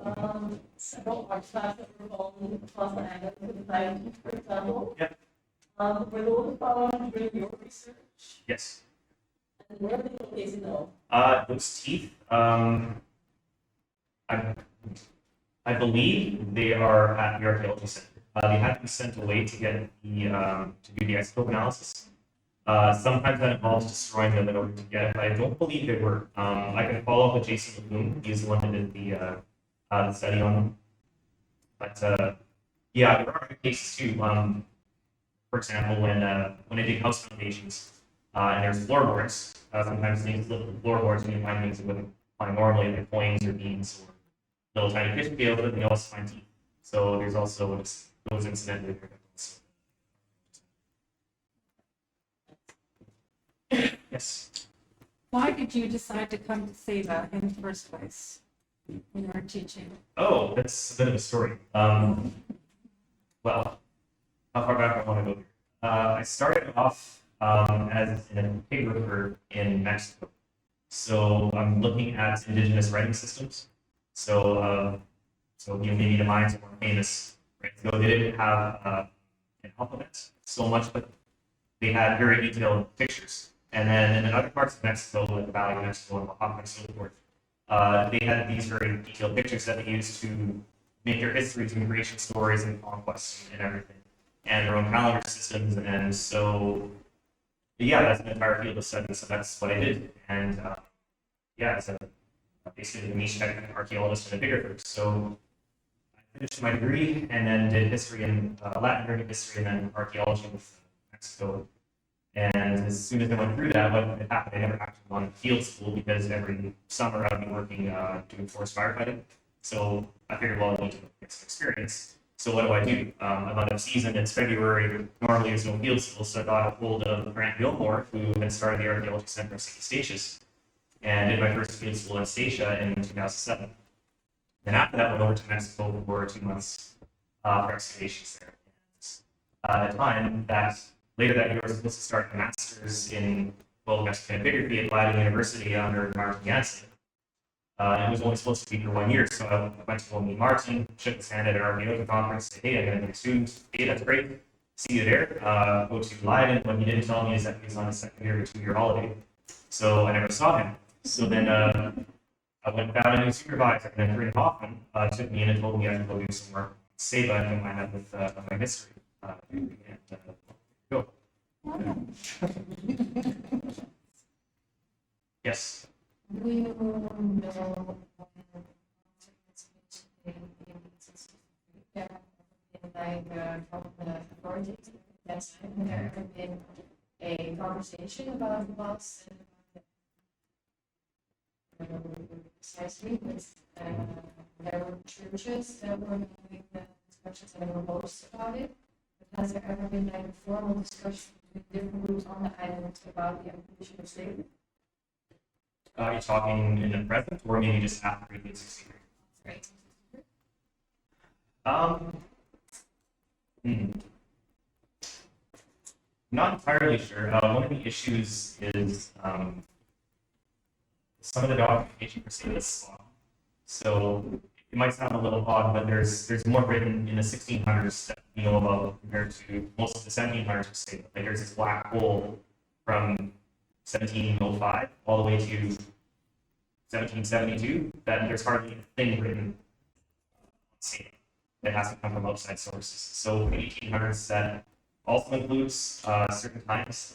Speaker 6: several art classes that were following across the island for the 90s, for example.
Speaker 5: Yeah.
Speaker 6: Were those followed during your research?
Speaker 5: Yes.
Speaker 6: And where are they located now?
Speaker 5: Those teeth, I believe they are at the Archeological Center. They had to be sent away to get the to do the isotope analysis. Sometimes that involves destroying them in order to get it, but I don't believe they were. I can follow up with Jason Lagoon. He's the one that did the study on them. But yeah, there are other cases too. For example, when they dig house foundations and there's floorboards, sometimes things slip with floorboards and you find things that wouldn't find normally, like coins or beans or little tiny fish scales, but they also find teeth. So there's also those incidentally. Yes.
Speaker 7: Why did you decide to come to Saba in the first place in our teaching?
Speaker 5: Oh, that's a bit of a story. Well, how far back do I want to go here? I started off as a pig roofer in Mexico. So I'm looking at indigenous writing systems. So maybe the Mayans are more famous, right? So they didn't have an alphabet so much, but they had very detailed pictures. And then in other parts of Mexico, like the Valley of Mexico and Oaxaca and so forth, they had these very detailed pictures that they used to make their histories and creation stories and conquests and everything, and their own calendar systems. And so, yeah, that's an entire field of study. So that's what I did. And yeah, it's basically a niche archaeologist and a bigger group. So I finished my degree and then did history and Latin American history and then archaeology with Mexico. And as soon as I went through that, what had happened, I never actually went to field school because every summer I'd be working doing forest firefighting. So I figured, well, I need to get some experience. So what do? I'm out of season, it's February, normally there's no field school, so I got a hold of Grant Gilmore, who had started the Archaeological Center of St. Eustatius, and did my first field school in Statia in 2007. Then after that, went over to Mexico for 2 months for excavations there. And, at the time, later that year, I was supposed to start a master's in global Mexican epigraphy at Leiden University under Martin Janssen. It was only supposed to be for 1 year, so I went to go meet Martin, shook his hand at an Archeological conference, said, hey, I'm going to be a student. Hey, that's great. See you there. Go to Leiden. What he didn't tell me is that he was on a secondary 2-year holiday. So I never saw him. So then I went and found a new supervisor, and then Corinne Hoffman took me in and told me I should go do some work on Saba and I had with my history. Go. Yes.
Speaker 6: Do you know from the authorities that there have been a conversation about the loss and precisely with there were churches that were having discussions and were boast about it. But has there ever been like a formal discussion between different groups on the island about the acquisition of slavery?
Speaker 5: Are you talking in the present or maybe just after 1863?
Speaker 6: Right.
Speaker 5: Not entirely sure. One of the issues is some of the documentation for Saba is small. So it might sound a little odd, but there's more written in the 1600s that we know about compared to most of the 1700s for Saba. Like there's this black hole from 1705 all the way to 1772 that there's hardly a thing written on Saba. It has to come from outside sources. So the 1800s that also includes certain times.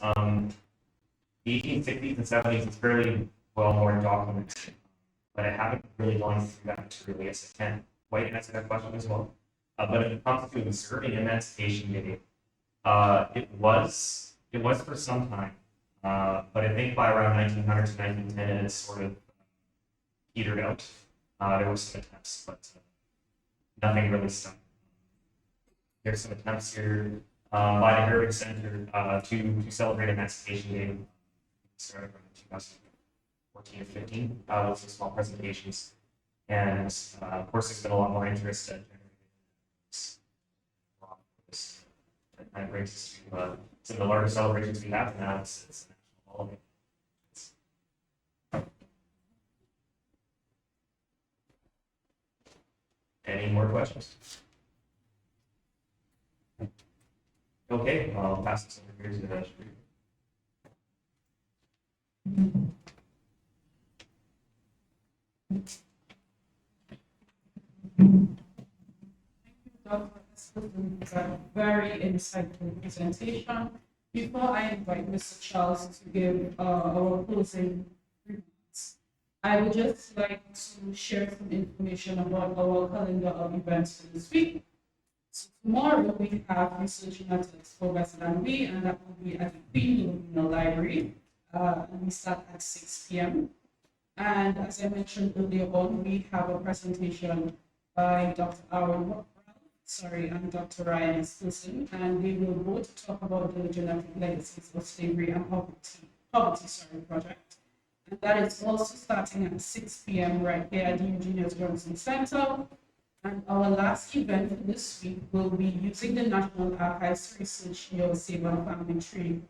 Speaker 5: The 1860s and 70s is fairly well more documented, but I haven't really gone through that material as I can. Quite answer that question as well. But when it comes to observing Emancipation Day, it was for some time, but I think by around 1900 to 1910 it has sort of petered out. There were some attempts, but nothing really stuck. There's some attempts here by the Heritage Center to celebrate Emancipation Day. Started around 2014 or 15 with some small presentations. And of course, there's been a lot more interest in this. That kind of brings us to some of the larger celebrations we have now. It's a national holiday. Any more questions? Okay, I'll pass this over here to the
Speaker 1: Dr. Espersen for a very insightful presentation. Before I invite Mr. Charles to give our closing remarks, I would just like to share some information about our calendar of events for this week. So tomorrow we have research matters for Westland Way, and that will be at the Queen Lorena Library. And we start at 6 p.m. And as I mentioned earlier on, we have a presentation by Dr. And Dr. Ryan Espersen, and they will both talk about the genetic legacies of slavery and poverty project. And that is also starting at 6 p.m. right here at the Eugenius Johnson Center. And our last event for this week will be using the National Archives to research your Saba family tree.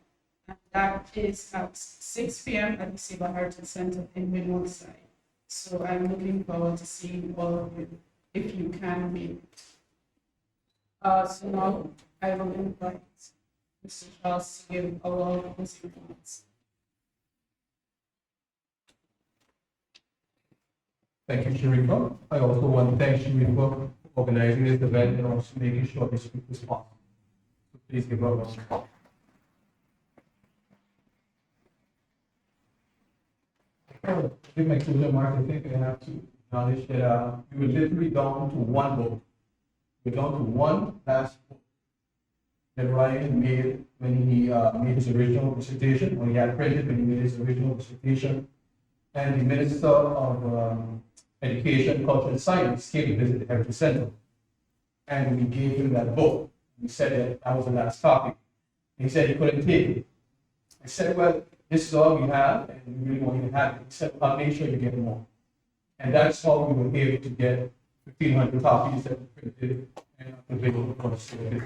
Speaker 1: And that is at 6 p.m. at the Saba Heritage Center in Midwoodside. So I'm looking forward to seeing all of you if you can make it. So now I will invite Mr. Charles to give our closing comments.
Speaker 4: Thank you, Sharifa. I also want to thank Sharifa for organizing this event and also making sure this week was possible. So please give her a round of applause. Give my closing remarks. I think I have to acknowledge that we were literally down to one book. We're down to one last book that Ryan made when he made his original dissertation, when he had printed when he made his original dissertation. And the Minister of Education, Culture, and Science came to visit the Heritage Center. And we gave him that book. We said that that was the last copy. He said he couldn't take it. I said, well, this is all we have, and we really want you to have it. He said, I'll make sure you get more. And that's how we were able to get 1,500 copies that we printed and available for the sale.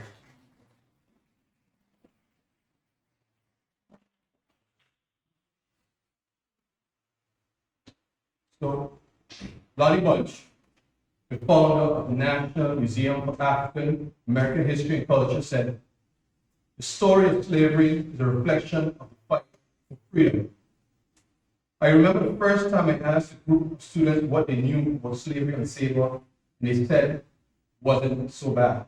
Speaker 4: So, Lonnie Bunch, the founder of the National Museum of African American History and Culture, said, the story of slavery is a reflection of the fight for freedom. I remember the first time I asked a group of students what they knew about slavery on Saba, and they said it wasn't so bad.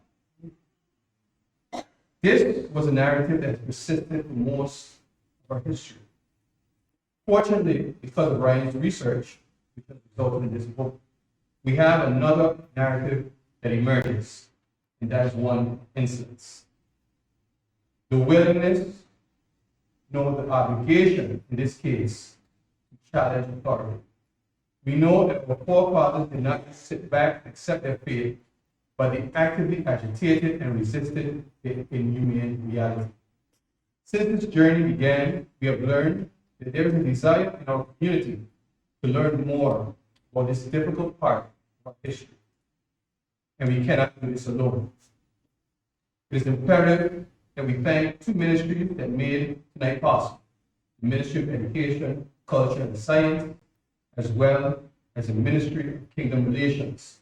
Speaker 4: This was a narrative that has persisted for most of our history. Fortunately, because of Ryan's research, which has resulted in this book, we have another narrative that emerges, and that is one instance. The willingness, no, the obligation in this case, to challenge authority. We know that our forefathers did not just sit back and accept their fate, but they actively agitated and resisted the inhumane reality. Since this journey began, we have learned that there is a desire in our community to learn more about this difficult part of our history. And we cannot do this alone. It is imperative that we thank two ministries that made tonight possible: the Ministry of Education, Culture, and Science, as well as the Ministry of Kingdom Relations.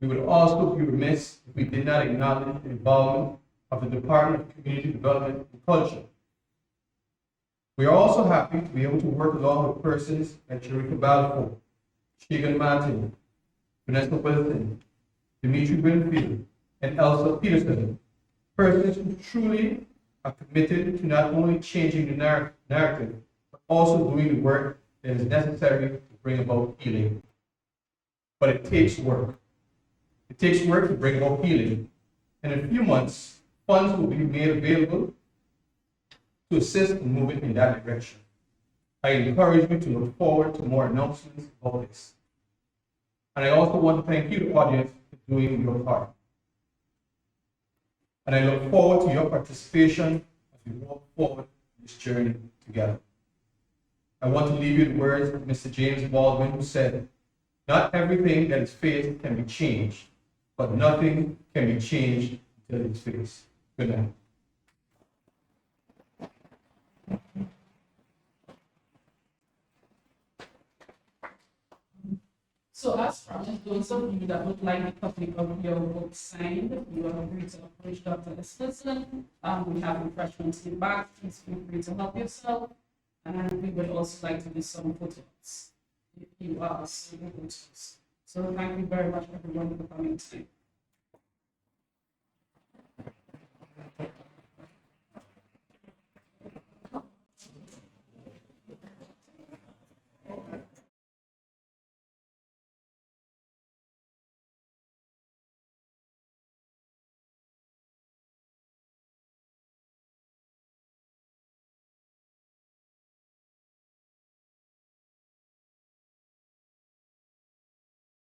Speaker 4: We would also be remiss if we did not acknowledge the involvement of the Department of Community Development and Culture. We are also happy to be able to work along with persons like Sharika Balfour, Shigan Martin, Vanessa Wilson, Dimitri Winfield, and Elsa Peterson, persons who truly are committed to not only changing the narrative, but also doing the work that is necessary to bring about healing. But it takes work. It takes work to bring about healing. And in a few months, funds will be made available to assist in moving in that direction. I encourage you to look forward to more announcements about this. And I also want to thank you, the audience, for doing your part. And I look forward to your participation as we walk forward this journey together. I want to leave you the words of Mr. James Baldwin, who said, "Not everything that is faced can be changed, but nothing can be changed until it's faced." Good night.
Speaker 1: So as promised, those of you that would like a copy of your book signed, you are free to approach Dr. Espersen. We have refreshments in the back. Please feel free to help yourself. And we would also like to do some photos if you are so able to. So thank you very much everyone for coming tonight.